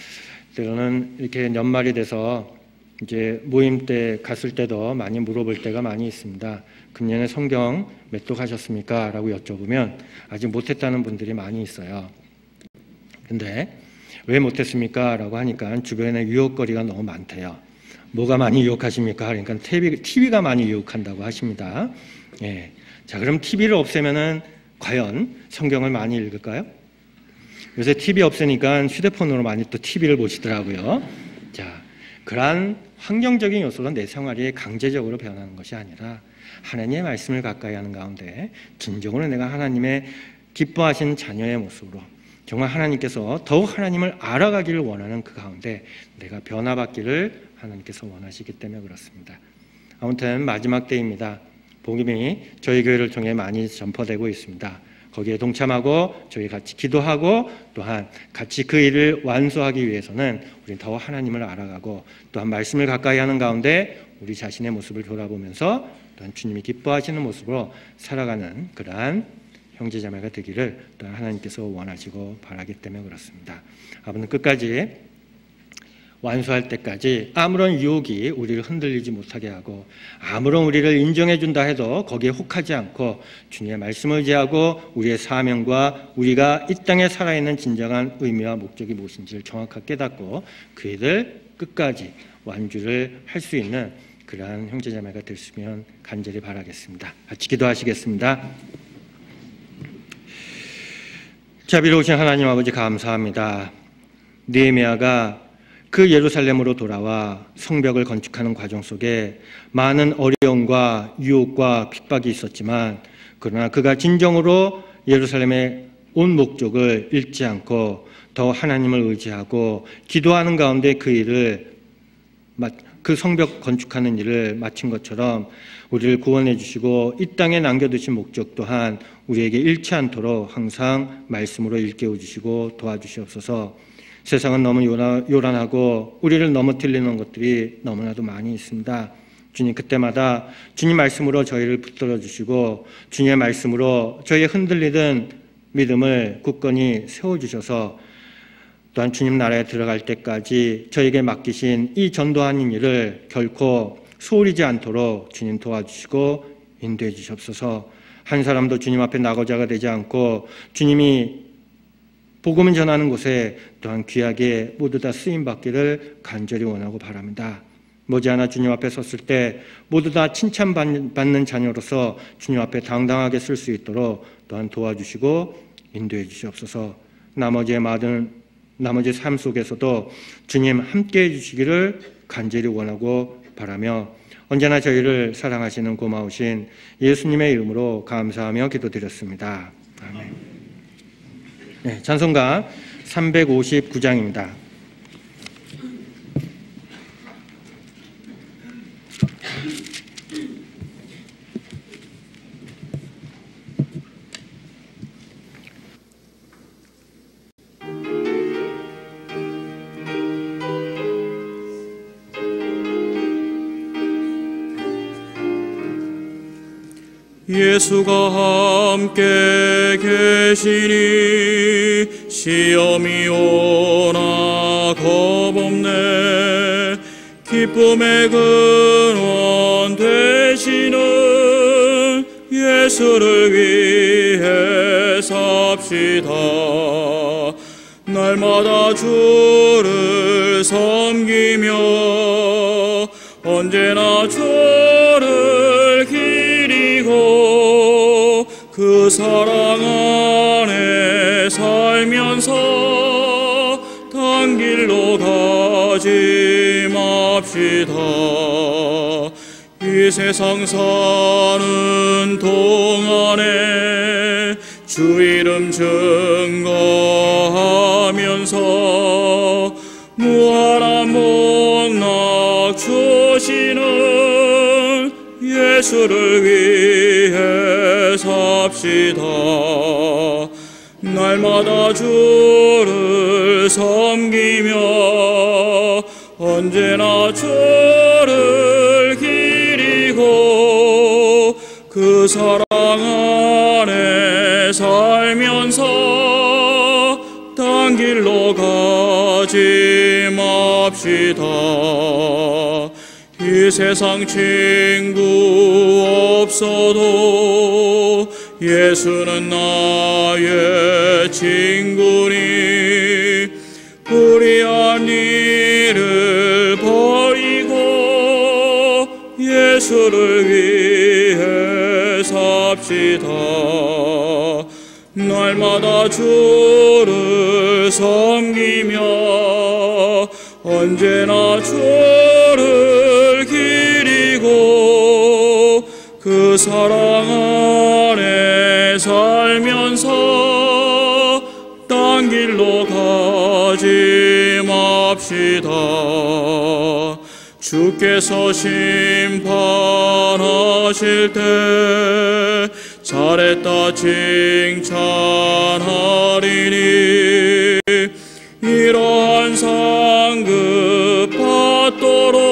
때로는 이렇게 연말이 돼서 이제 모임 때 갔을 때도 많이 물어볼 때가 많이 있습니다. 금년에 성경 몇 독 하셨습니까? 라고 여쭤보면 아직 못했다는 분들이 많이 있어요. 근데 왜 못했습니까? 라고 하니까 주변에 유혹거리가 너무 많대요. 뭐가 많이 유혹하십니까? 그러니까 TV가 많이 유혹한다고 하십니다. 예. 자, 그럼 TV를 없애면은 과연 성경을 많이 읽을까요? 요새 TV 없으니까 휴대폰으로 많이 또 TV를 보시더라고요. 자, 그러한 환경적인 요소로 내 생활이 강제적으로 변하는 것이 아니라 하나님의 말씀을 가까이 하는 가운데 진정으로 내가 하나님의 기뻐하신 자녀의 모습으로 정말 하나님께서 더욱 하나님을 알아가기를 원하는 그 가운데 내가 변화받기를 하나님께서 원하시기 때문에 그렇습니다. 아무튼 마지막 때입니다. 복음이 저희 교회를 통해 많이 전파되고 있습니다. 거기에 동참하고 저희 같이 기도하고 또한 같이 그 일을 완수하기 위해서는 우리는 더 하나님을 알아가고 또한 말씀을 가까이 하는 가운데 우리 자신의 모습을 돌아보면서 또한 주님이 기뻐하시는 모습으로 살아가는 그러한 형제자매가 되기를 또한 하나님께서 원하시고 바라기 때문에 그렇습니다. 아무튼 끝까지 완수할 때까지 아무런 유혹이 우리를 흔들리지 못하게 하고 아무런 우리를 인정해 준다 해도 거기에 혹하지 않고 주님의 말씀을 의지하고 우리의 사명과 우리가 이 땅에 살아있는 진정한 의미와 목적이 무엇인지를 정확하게 깨닫고 그 일을 끝까지 완주를 할 수 있는 그러한 형제자매가 됐으면 간절히 바라겠습니다. 같이 기도하시겠습니다. 자비로우신 하나님 아버지 감사합니다. 느헤미야가 그 예루살렘으로 돌아와 성벽을 건축하는 과정 속에 많은 어려움과 유혹과 핍박이 있었지만 그러나 그가 진정으로 예루살렘의 온 목적을 잃지 않고 더 하나님을 의지하고 기도하는 가운데 그 성벽 건축하는 일을 마친 것처럼 우리를 구원해 주시고 이 땅에 남겨두신 목적 또한 우리에게 잃지 않도록 항상 말씀으로 일깨워 주시고 도와주시옵소서. 세상은 너무 요란하고 우리를 넘어뜨리는 것들이 너무나도 많이 있습니다. 주님, 그때마다 주님 말씀으로 저희를 붙들어 주시고 주님의 말씀으로 저희의 흔들리던 믿음을 굳건히 세워주셔서 또한 주님 나라에 들어갈 때까지 저에게 맡기신 이 전도하는 일을 결코 소홀히지 않도록 주님 도와주시고 인도해 주시옵소서. 한 사람도 주님 앞에 나고자가 되지 않고 주님이 복음을 전하는 곳에 또한 귀하게 모두 다 쓰임받기를 간절히 원하고 바랍니다. 머지않아 주님 앞에 섰을 때 모두 다 칭찬받는 자녀로서 주님 앞에 당당하게 쓸 수 있도록 또한 도와주시고 인도해 주시옵소서. 나머지 삶 속에서도 주님 함께해 주시기를 간절히 원하고 바라며 언제나 저희를 사랑하시는 고마우신 예수님의 이름으로 감사하며 기도드렸습니다. 아멘. 네, 찬송가 359장입니다. 예수가 함께 계시니 시험이 오나 겁없네. 기쁨의 근원 되시는 예수를 위해 삽시다. 날마다 주를 섬기며 언제나 주를 기리고 그 사랑 안에 살면서 단 길로 가지 맙시다. 이 세상 사는 동안에 주 이름 증거하면서 무한한 복락 주시는 예수를 위해 삽시다. 날마다 주를 섬기며 언제나 주를 기리고 그 사랑 안에 살면서 딴 길로 가지 맙시다. 이 세상 친구 없어도 예수는 나의 친구니 불의한 일을 버리고 예수를 위해 삽시다. 날마다 주를 섬기며 언제나 주를 기리고 그 사랑 안에 살면서 딴 길로 가지 맙시다. 주께서 심판하실 때 잘했다 칭찬하리니 이러한 상급 받도록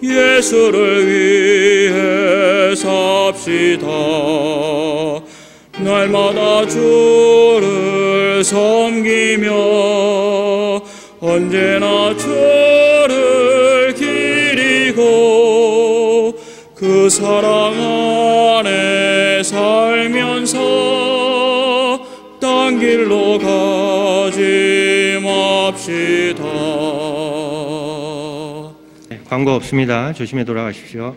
예수를 위해 삽시다. 날마다 주를 섬기며 언제나 주를 기리고 그 사랑 안에 살면서 딴 길로 가지 맙시다. 광고 없습니다. 조심히 돌아가십시오.